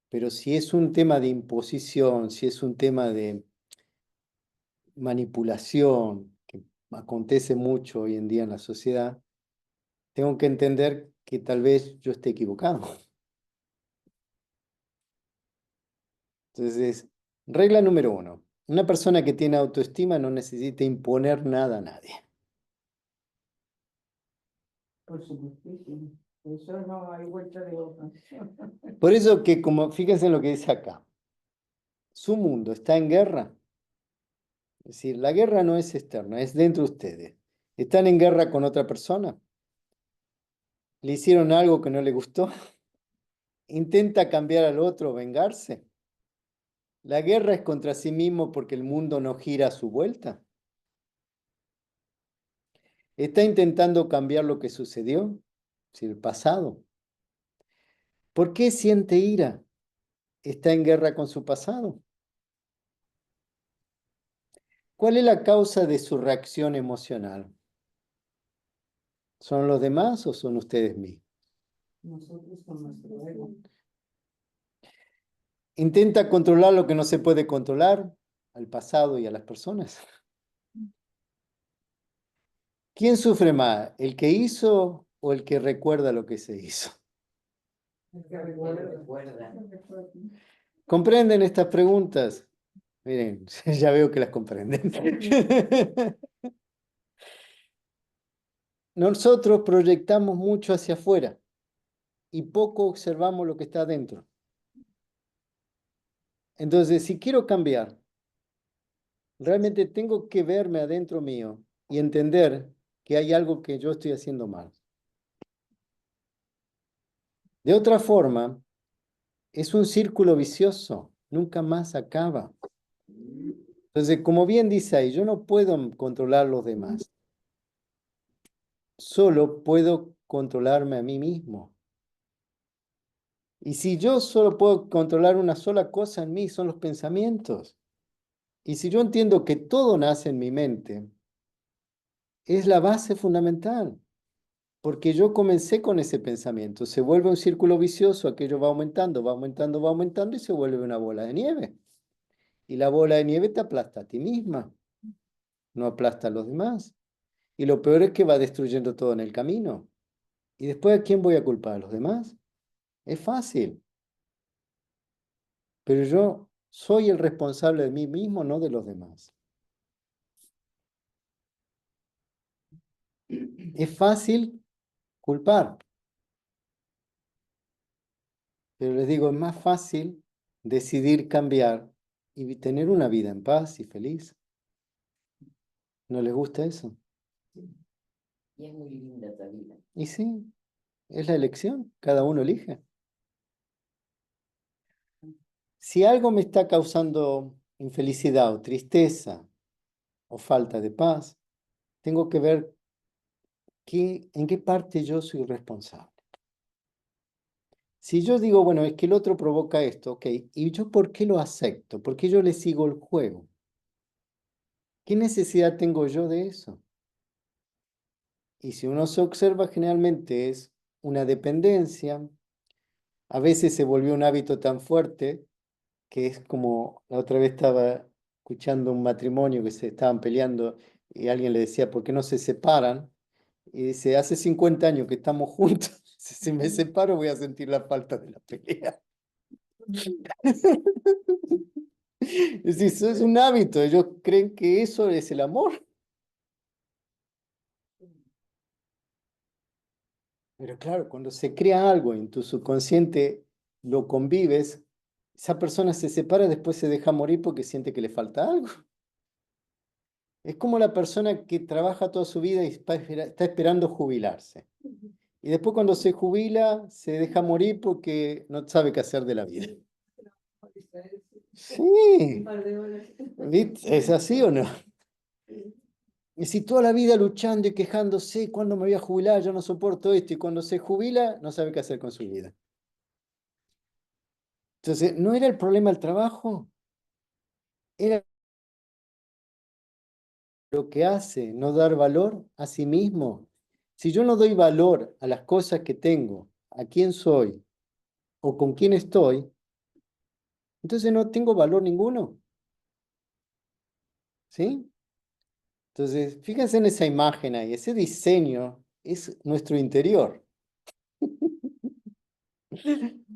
[SPEAKER 1] Pero si es un tema de imposición, si es un tema de manipulación, que acontece mucho hoy en día en la sociedad, tengo que entender que tal vez yo esté equivocado. Entonces, regla número 1. Una persona que tiene autoestima no necesita imponer nada a nadie.
[SPEAKER 7] Por supuestísimo. Eso no hay vuelta de hoja.
[SPEAKER 1] Por eso que, como fíjense en lo que dice acá, su mundo está en guerra. Es decir, la guerra no es externa, es dentro de ustedes. ¿Están en guerra con otra persona? ¿Le hicieron algo que no le gustó? ¿Intenta cambiar al otro o vengarse? ¿La guerra es contra sí mismo porque el mundo no gira a su vuelta? ¿Está intentando cambiar lo que sucedió? si el pasado. ¿Por qué siente ira? ¿Está en guerra con su pasado? ¿Cuál es la causa de su reacción emocional? ¿Son los demás o son ustedes mismos?
[SPEAKER 3] Nosotros con nuestro ego.
[SPEAKER 1] ¿Intenta controlar lo que no se puede controlar? Al pasado y a las personas. ¿Quién sufre más? ¿El que hizo o el que recuerda lo que se hizo?
[SPEAKER 3] El que
[SPEAKER 2] Recuerda.
[SPEAKER 1] ¿Comprenden estas preguntas? Miren, ya veo que las comprenden. Nosotros proyectamos mucho hacia afuera y poco observamos lo que está adentro. Entonces, si quiero cambiar, realmente tengo que verme adentro mío y entender que hay algo que yo estoy haciendo mal. De otra forma, es un círculo vicioso, nunca más acaba. Entonces, como bien dice ahí, yo no puedo controlar los demás, solo puedo controlarme a mí mismo. Y si yo solo puedo controlar una sola cosa en mí, son los pensamientos. Y si yo entiendo que todo nace en mi mente, es la base fundamental. Porque yo comencé con ese pensamiento, se vuelve un círculo vicioso, aquello va aumentando, va aumentando, va aumentando y se vuelve una bola de nieve. Y la bola de nieve te aplasta a ti misma, no aplasta a los demás. Y lo peor es que va destruyendo todo en el camino. ¿Y después a quién voy a culpar? ¿A los demás? Es fácil, pero yo soy el responsable de mí mismo, no de los demás. Es fácil culpar, pero les digo, es más fácil decidir cambiar y tener una vida en paz y feliz. ¿No les gusta eso?
[SPEAKER 2] Y es muy linda esta vida.
[SPEAKER 1] Y sí, es la elección, cada uno elige. Si algo me está causando infelicidad o tristeza o falta de paz, tengo que ver en qué parte yo soy responsable. Si yo digo, bueno, es que el otro provoca esto, ok, ¿y yo por qué lo acepto? ¿Por qué yo le sigo el juego? ¿Qué necesidad tengo yo de eso? Y si uno se observa, generalmente es una dependencia, a veces se volvió un hábito tan fuerte que es como, la otra vez estaba escuchando un matrimonio que se estaban peleando y alguien le decía, ¿por qué no se separan? Y dice, hace 50 años que estamos juntos, si me separo voy a sentir la falta de la pelea. Es decir, eso es un hábito, ellos creen que eso es el amor. Pero claro, cuando se crea algo en tu subconsciente, lo convives, esa persona se separa, después se deja morir porque siente que le falta algo. Es como la persona que trabaja toda su vida y está esperando jubilarse. Y después cuando se jubila, se deja morir porque no sabe qué hacer de la vida. Sí, ¿viste? ¿Es así o no? Y si toda la vida luchando y quejándose, ¿cuándo me voy a jubilar? Yo no soporto esto. Y cuando se jubila, no sabe qué hacer con su vida. Entonces, no era el problema el trabajo, era lo que hace, no dar valor a sí mismo. Si yo no doy valor a las cosas que tengo, a quién soy o con quién estoy, entonces no tengo valor ninguno. ¿Sí? Entonces, fíjense en esa imagen ahí, ese diseño es nuestro interior.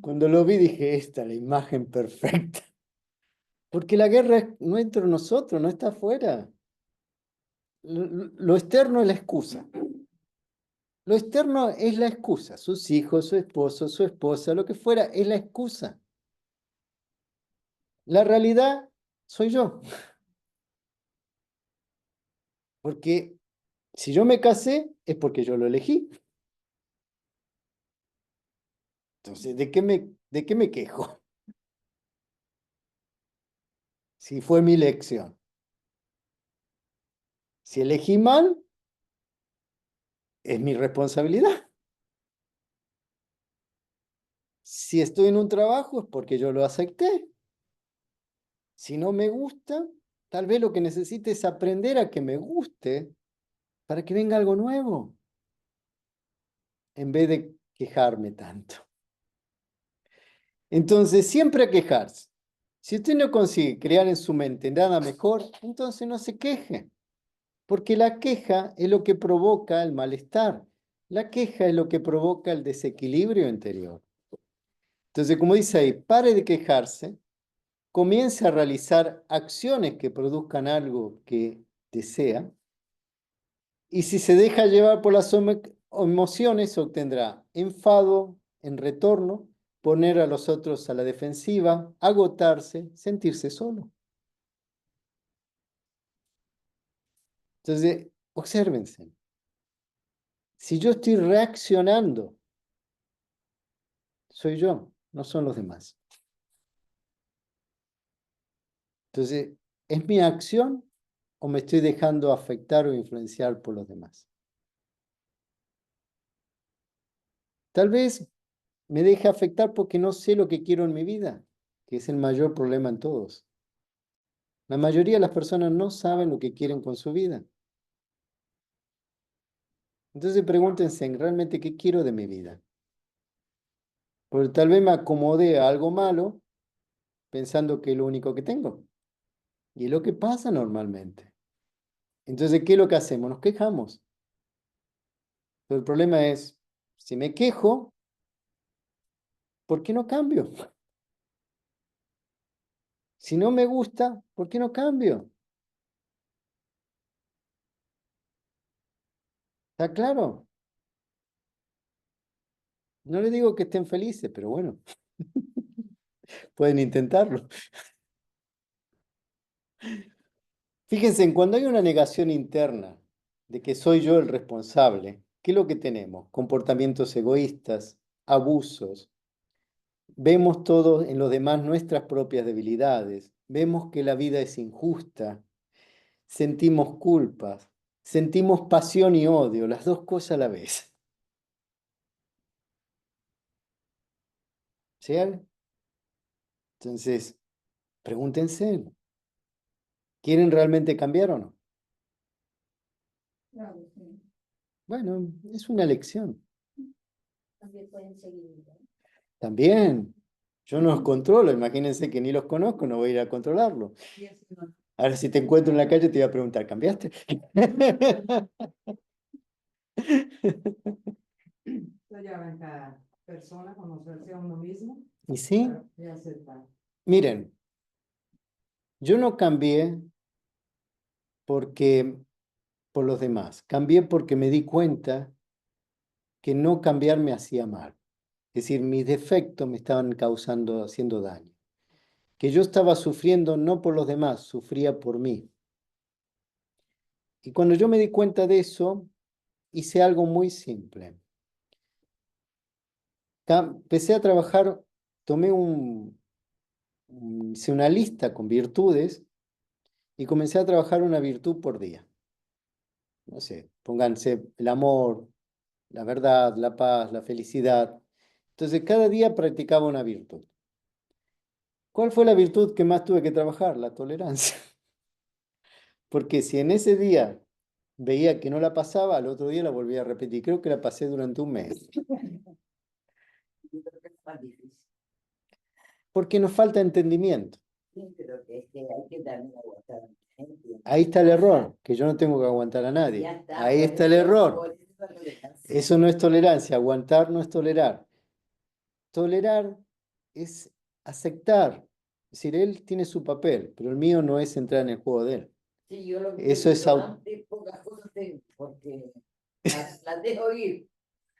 [SPEAKER 1] Cuando lo vi dije, esta es la imagen perfecta. Porque la guerra no es entre nosotros, no está afuera. Lo externo es la excusa. Lo externo es la excusa. Sus hijos, su esposo, su esposa, lo que fuera, es la excusa. La realidad soy yo. Porque si yo me casé, es porque yo lo elegí. Entonces, de qué me quejo? Si fue mi elección. Si elegí mal, es mi responsabilidad. Si estoy en un trabajo es porque yo lo acepté. Si no me gusta, tal vez lo que necesite es aprender a que me guste para que venga algo nuevo, en vez de quejarme tanto. Entonces, siempre a quejarse. Si usted no consigue crear en su mente nada mejor, entonces no se queje, porque la queja es lo que provoca el malestar. La queja es lo que provoca el desequilibrio interior. Entonces, como dice ahí, pare de quejarse, comience a realizar acciones que produzcan algo que desea, y si se deja llevar por las emociones, obtendrá enfado en retorno, poner a los otros a la defensiva, agotarse, sentirse solo. Entonces, obsérvense. Si yo estoy reaccionando, soy yo, no son los demás. Entonces, ¿es mi acción o me estoy dejando afectar o influenciar por los demás? Tal vez me deje afectar porque no sé lo que quiero en mi vida, que es el mayor problema en todos. La mayoría de las personas no saben lo que quieren con su vida. Entonces pregúntense realmente qué quiero de mi vida. Porque tal vez me acomodé a algo malo pensando que es lo único que tengo. Y es lo que pasa normalmente. Entonces, ¿qué es lo que hacemos? Nos quejamos. Pero el problema es, si me quejo, ¿por qué no cambio? Si no me gusta, ¿por qué no cambio? ¿Está claro? No les digo que estén felices, pero bueno, pueden intentarlo. Fíjense, cuando hay una negación interna de que soy yo el responsable, ¿qué es lo que tenemos? Comportamientos egoístas, abusos. Vemos todo en los demás nuestras propias debilidades. Vemos que la vida es injusta. Sentimos culpas. Sentimos pasión y odio, las dos cosas a la vez. ¿Sí? Entonces, pregúntense, ¿quieren realmente cambiar o no?
[SPEAKER 3] Claro, sí.
[SPEAKER 1] Bueno, es una elección.
[SPEAKER 6] También pueden seguir, ¿no?
[SPEAKER 1] También, yo no los controlo, imagínense que ni los conozco, no voy a ir a controlarlo.
[SPEAKER 3] Y eso no-
[SPEAKER 1] Ahora, si te encuentro en la calle, te voy a preguntar, ¿cambiaste?
[SPEAKER 3] Esto ya va en cada persona, conocerse a uno mismo
[SPEAKER 1] Y sí,
[SPEAKER 3] y aceptar.
[SPEAKER 1] miren, yo no cambié porque por los demás, cambié porque me di cuenta que no cambiar me hacía mal. Es decir, mis defectos me estaban causando, haciendo daño. Que yo estaba sufriendo no por los demás, sufría por mí. Y cuando yo me di cuenta de eso, hice algo muy simple. Empecé a trabajar, tomé hice una lista con virtudes y comencé a trabajar una virtud por día. No sé, pónganse el amor, la verdad, la paz, la felicidad. Entonces, cada día practicaba una virtud. ¿Cuál fue la virtud que más tuve que trabajar? La tolerancia. Porque si en ese día veía que no la pasaba, al otro día la volvía a repetir. Creo que la pasé durante un mes.
[SPEAKER 2] Yo creo que es más difícil.
[SPEAKER 1] Porque nos falta entendimiento.
[SPEAKER 2] Sí, pero que es que hay que también aguantar a la gente.
[SPEAKER 1] Ahí está el error, que yo no tengo que aguantar a
[SPEAKER 2] Ya
[SPEAKER 1] nadie.
[SPEAKER 2] está,
[SPEAKER 1] Ahí
[SPEAKER 2] por
[SPEAKER 1] está el
[SPEAKER 2] eso,
[SPEAKER 1] error.
[SPEAKER 2] por eso la tolerancia.
[SPEAKER 1] Eso no es tolerancia. Aguantar no es tolerar. Tolerar es aceptar. Es decir, él tiene su papel, pero el mío no es entrar en el juego de él.
[SPEAKER 2] Sí, yo lo que
[SPEAKER 1] Eso es
[SPEAKER 2] tolerante, pocas cosas tengo, porque las dejo ir.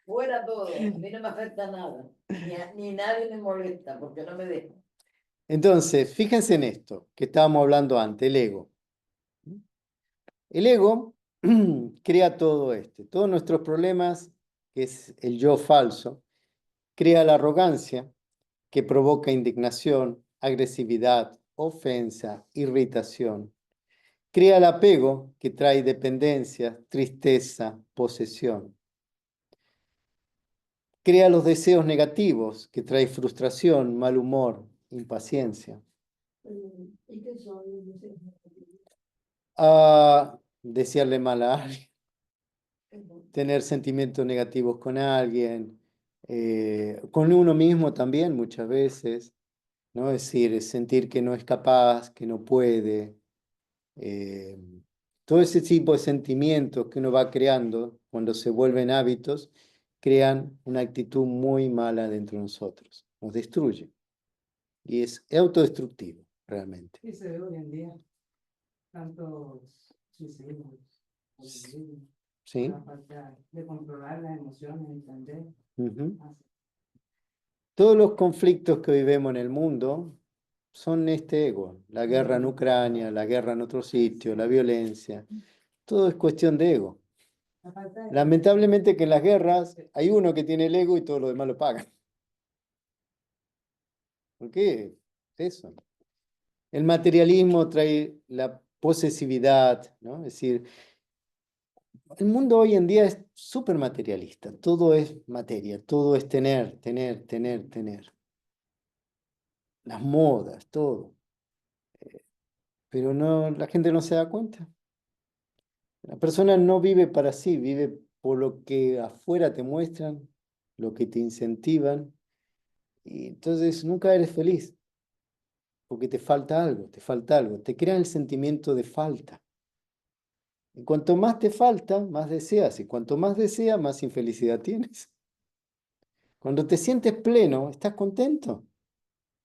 [SPEAKER 2] Fuera todo, a mí no me afecta nada, ni nadie me molesta, porque no me deja.
[SPEAKER 1] Entonces, fíjense en esto que estábamos hablando antes, el ego. El ego crea todo todos nuestros problemas, que es el yo falso, crea la arrogancia, que provoca indignación, agresividad, ofensa, irritación. Crea el apego, que trae dependencia, tristeza, posesión. crea los deseos negativos, que trae frustración, mal humor, impaciencia.
[SPEAKER 4] ¿Y qué son los deseos negativos?
[SPEAKER 1] Desearle mal a alguien, tener sentimientos negativos con alguien, con uno mismo también muchas veces, ¿no? Es decir, sentir que no es capaz, que no puede. eh, Todo ese tipo de sentimientos que uno va creando cuando se vuelven hábitos, crean una actitud muy mala dentro de nosotros, nos destruye y es autodestructivo realmente.
[SPEAKER 3] Y se ve hoy en día tantos suicidios,
[SPEAKER 1] ¿Sí?
[SPEAKER 3] la falta de controlar las emociones, entender.
[SPEAKER 1] Ujú.
[SPEAKER 3] Así.
[SPEAKER 1] Todos los conflictos que hoy vemos en el mundo son este ego, la guerra en Ucrania, la guerra en otro sitio, la violencia, todo es cuestión de ego.
[SPEAKER 3] La falta de
[SPEAKER 1] Lamentablemente que en las guerras hay uno que tiene el ego y todos los demás lo pagan. ¿Por qué? Eso. El materialismo trae la posesividad, ¿no? Es decir, el mundo hoy en día es súper materialista, todo es materia, todo es tener, tener, tener, tener. Las modas, todo. Pero no, la gente no se da cuenta. La persona no vive para sí, vive por lo que afuera te muestran, lo que te incentivan, y entonces nunca eres feliz, porque te falta algo, te falta algo, te crean el sentimiento de falta. Y cuanto más te falta, más deseas, y cuanto más deseas, más infelicidad tienes. Cuando te sientes pleno, estás contento.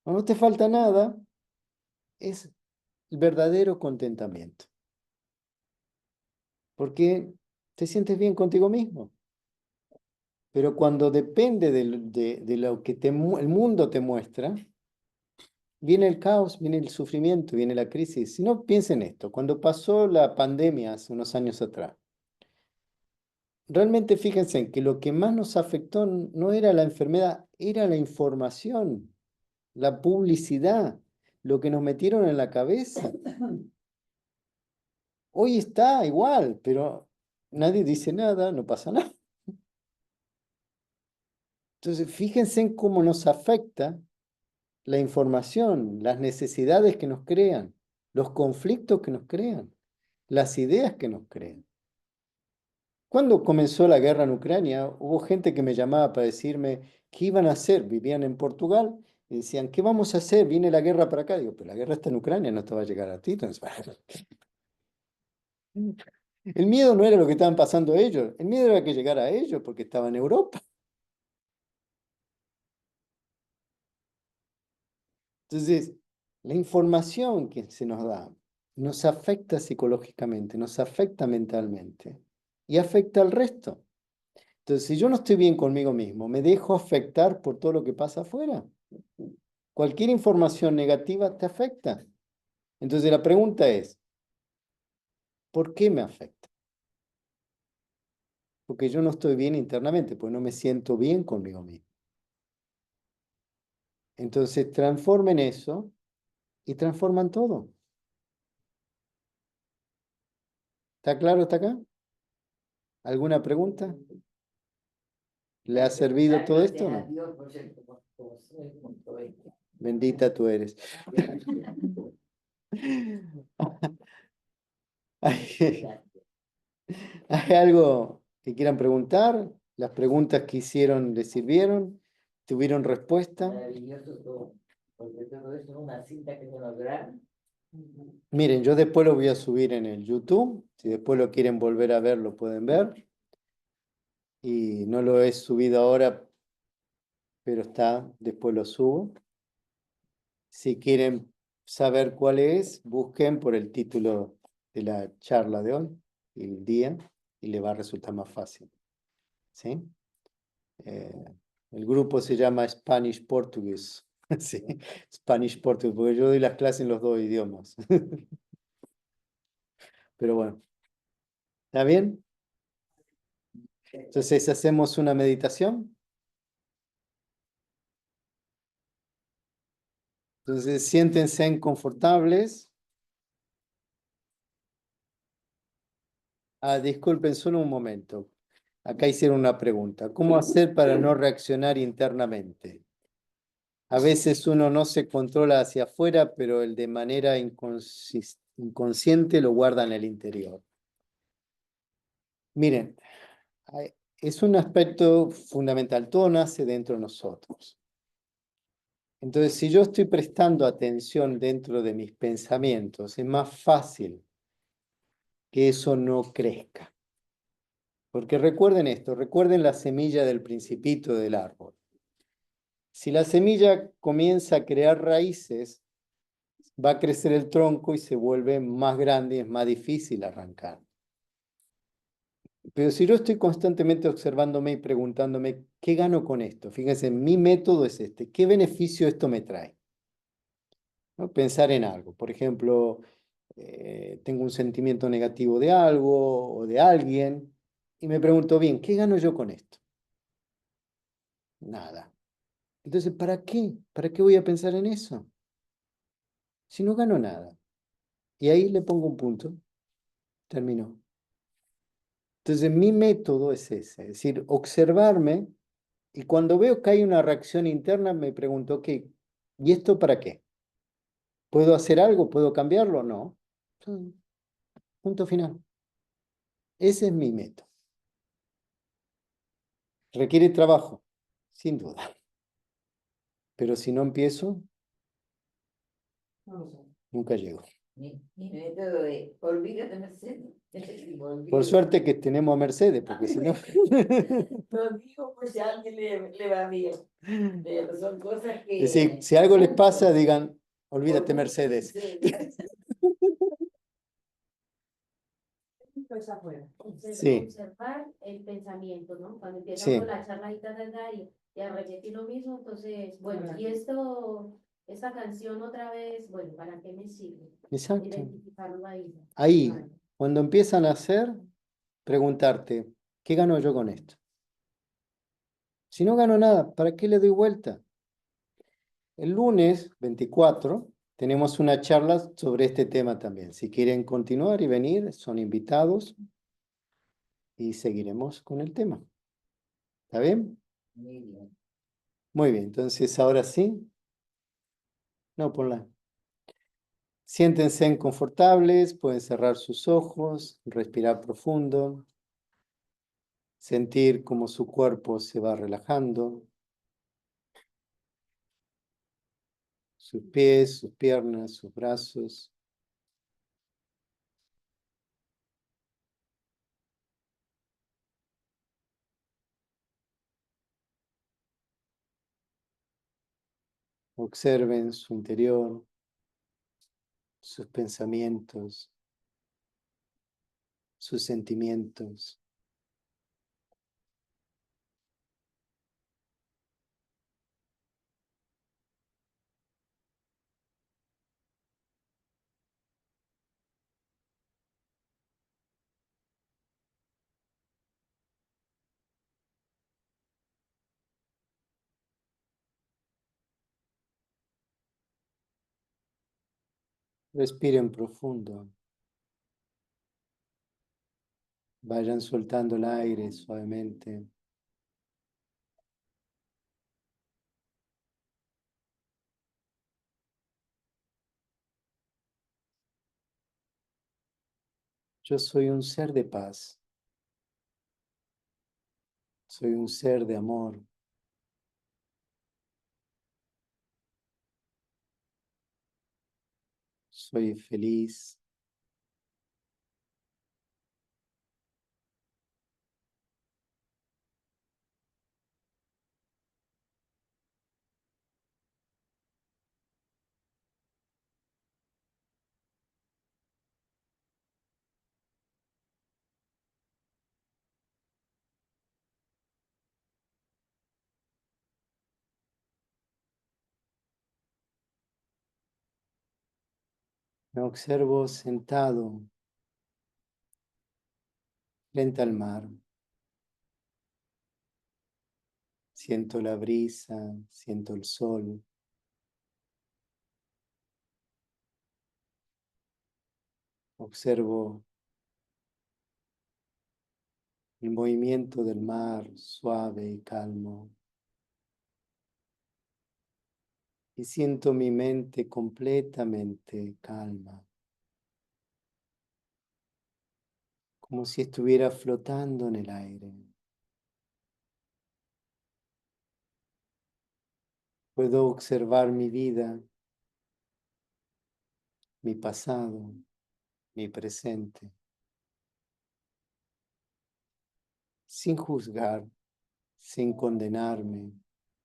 [SPEAKER 1] Cuando no te falta nada, es el verdadero contentamiento, porque te sientes bien contigo mismo. Pero cuando depende de lo que el mundo te muestra, viene el caos, viene el sufrimiento, viene la crisis. Si no, piensen esto, cuando pasó la pandemia hace unos años atrás, realmente fíjense en que lo que más nos afectó no era la enfermedad, era la información, la publicidad, lo que nos metieron en la cabeza. Hoy está igual, pero nadie dice nada, no pasa nada. Entonces, fíjense en cómo nos afecta la información, las necesidades que nos crean, los conflictos que nos crean, las ideas que nos crean. Cuando comenzó la guerra en Ucrania, hubo gente que me llamaba para decirme qué iban a hacer. Vivían en Portugal y decían, ¿qué vamos a hacer? Viene la guerra para acá. Digo, pero la guerra está en Ucrania, no te va a llegar a ti. Entonces, el miedo no era lo que estaban pasando ellos, el miedo era que llegara a ellos porque estaban en Europa. Entonces, la información que se nos da nos afecta psicológicamente, nos afecta mentalmente y afecta al resto. Entonces, si yo no estoy bien conmigo mismo, me dejo afectar por todo lo que pasa afuera. Cualquier información negativa te afecta. Entonces, la pregunta es, ¿por qué me afecta? Porque yo no estoy bien internamente, pues no me siento bien conmigo mismo. Entonces, transformen eso y transforman todo. ¿Está claro hasta acá? ¿Alguna pregunta? ¿Le ha servido todo esto o no? Bendita tú eres. ¿Hay algo que quieran preguntar? ¿Las preguntas que hicieron les sirvieron? ¿Tuvieron respuesta?
[SPEAKER 2] Maravilloso todo, porque todo eso es una cinta que se nos graba.
[SPEAKER 1] Miren, yo después lo voy a subir en el YouTube. Si después lo quieren volver a ver, lo pueden ver. Y no lo he subido ahora, pero está, después lo subo. Si quieren saber cuál es, busquen por el título de la charla de hoy, el día, y le va a resultar más fácil. ¿Sí? Eh, el grupo se llama Spanish Portuguese. Sí, Spanish Portuguese, porque yo doy las clases en los dos idiomas. Pero bueno, ¿está bien? Entonces hacemos una meditación. Entonces siéntense confortables. Disculpen solo un momento. acá hicieron una pregunta. ¿Cómo hacer para no reaccionar internamente? A veces uno no se controla hacia afuera, pero el de manera inconsciente lo guarda en el interior. Miren, es un aspecto fundamental. Todo nace dentro de nosotros. Entonces, si yo estoy prestando atención dentro de mis pensamientos, es más fácil que eso no crezca. Porque recuerden esto, recuerden la semilla del principito del árbol. Si la semilla comienza a crear raíces, va a crecer el tronco y se vuelve más grande y es más difícil arrancar. Pero si yo estoy constantemente observándome y preguntándome, ¿qué gano con esto? Fíjense, mi método es este. ¿Qué beneficio esto me trae? ¿No? Pensar en algo. Por ejemplo, tengo un sentimiento negativo de algo o de alguien y me pregunto, bien, ¿qué gano yo con esto? Nada. Entonces, ¿para qué? ¿Para qué voy a pensar en eso? Si no gano nada. Y ahí le pongo un punto. Terminó. Entonces, mi método es ese, es decir, observarme y cuando veo que hay una reacción interna, me pregunto, ok, ¿y esto para qué? ¿Puedo hacer algo? ¿Puedo cambiarlo? No. Punto final. Ese es mi método. ¿Requiere trabajo? Sin duda. Pero si no empiezo,
[SPEAKER 3] No lo sé.
[SPEAKER 1] nunca llego.
[SPEAKER 2] Mi método de olvídate, Mercedes.
[SPEAKER 1] Por suerte que tenemos a Mercedes, porque si no...
[SPEAKER 2] Lo digo por si a alguien le va bien. Pero son cosas que...
[SPEAKER 1] Es decir, si algo les pasa, digan, olvídate Mercedes.
[SPEAKER 3] Pues afuera.
[SPEAKER 1] Sí.
[SPEAKER 6] Observar el pensamiento, ¿no? Cuando empiezan
[SPEAKER 1] Sí.
[SPEAKER 6] con la charladita del gallo y a repetir lo mismo, entonces, bueno,
[SPEAKER 3] Claro.
[SPEAKER 6] y esto, esta canción otra vez, bueno, ¿para qué me sirve?
[SPEAKER 1] Exacto.
[SPEAKER 6] Identificarlo ahí.
[SPEAKER 1] Ahí,
[SPEAKER 3] Claro.
[SPEAKER 1] cuando empiezan a hacer, preguntarte, ¿qué gano yo con esto? Si no gano nada, ¿para qué le doy vuelta? El lunes 24 tenemos una charla sobre este tema también. Si quieren continuar y venir, son invitados y seguiremos con el tema. ¿Está bien?
[SPEAKER 2] Muy bien.
[SPEAKER 1] Muy bien, entonces ahora sí. No, ponla. Siéntense confortables, pueden cerrar sus ojos, respirar profundo, sentir cómo su cuerpo se va relajando, sus pies, sus piernas, sus brazos. Observen su interior, sus pensamientos, sus sentimientos. Respiren profundo. Vayan soltando el aire suavemente. Yo soy un ser de paz. Soy un ser de amor. Soy feliz. Me observo sentado frente al mar. Siento la brisa, siento el sol. Observo el movimiento del mar suave y calmo. Y siento mi mente completamente calma, como si estuviera flotando en el aire. Puedo observar mi vida, mi pasado, mi presente, sin juzgar, sin condenarme,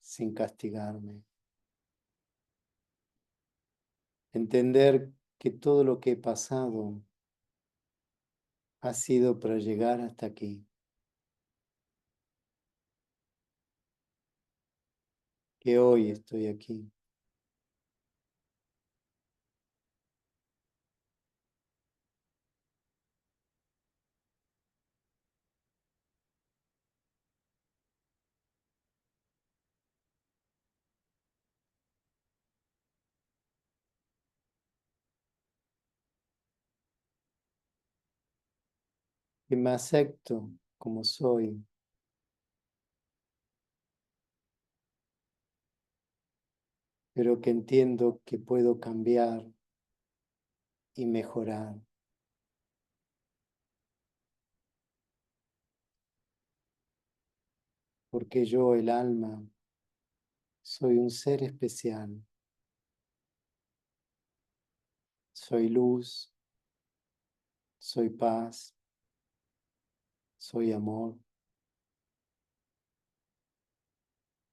[SPEAKER 1] sin castigarme. Entender que todo lo que he pasado ha sido para llegar hasta aquí, que hoy estoy aquí. Que me acepto como soy, pero que entiendo que puedo cambiar y mejorar, porque yo, el alma, soy un ser especial, soy luz, soy paz, soy amor,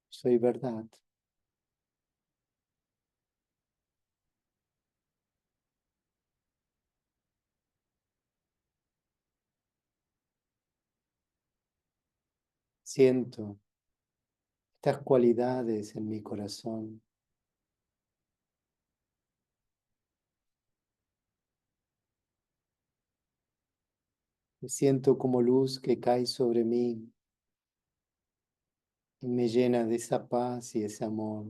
[SPEAKER 1] soy verdad. Siento estas cualidades en mi corazón. Me siento como luz que cae sobre mí y me llena de esa paz y ese amor.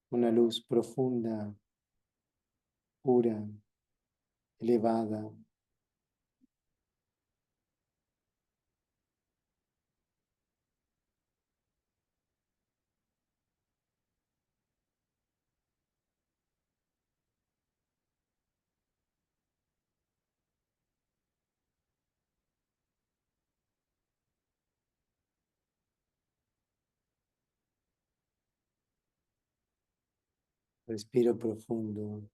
[SPEAKER 1] Una luz profunda, pura, elevada. Respiro profundo.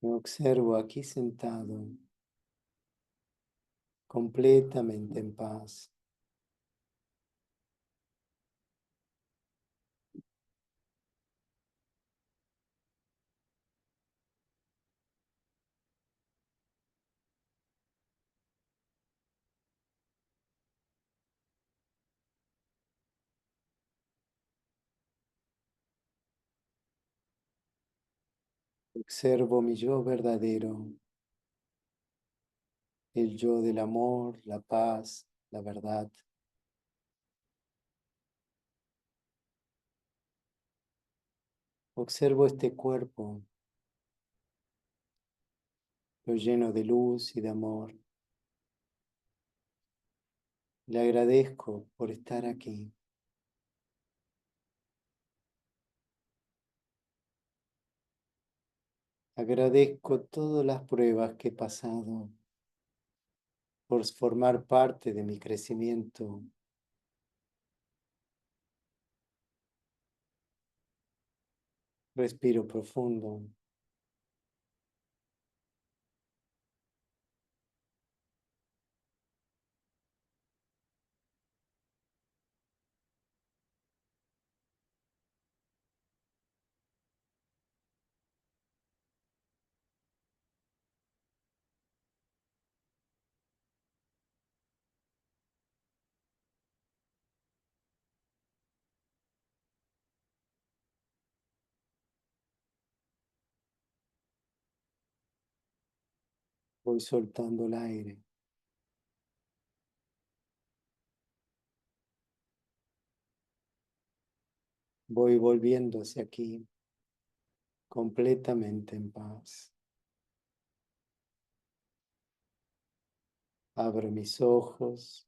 [SPEAKER 1] Me observo aquí sentado, completamente en paz. Observo mi yo verdadero, el yo del amor, la paz, la verdad. Observo este cuerpo, lo lleno de luz y de amor. Le agradezco por estar aquí. Agradezco todas las pruebas que he pasado por formar parte de mi crecimiento. Respiro profundo. Voy soltando el aire. Voy volviendo hacia aquí, completamente en paz. Abro mis ojos.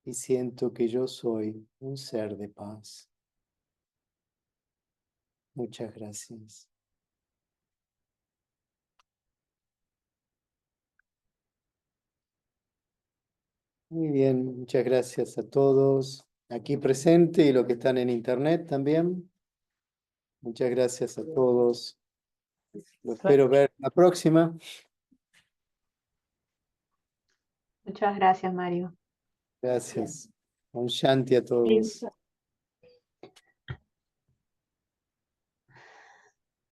[SPEAKER 1] Y siento que yo soy un ser de paz. Muchas gracias. Muy bien, muchas gracias a todos aquí presentes y los que están en internet también. Muchas gracias a todos. Lo espero ver la próxima.
[SPEAKER 8] Muchas gracias, Mario.
[SPEAKER 1] Gracias. Un shanti a todos.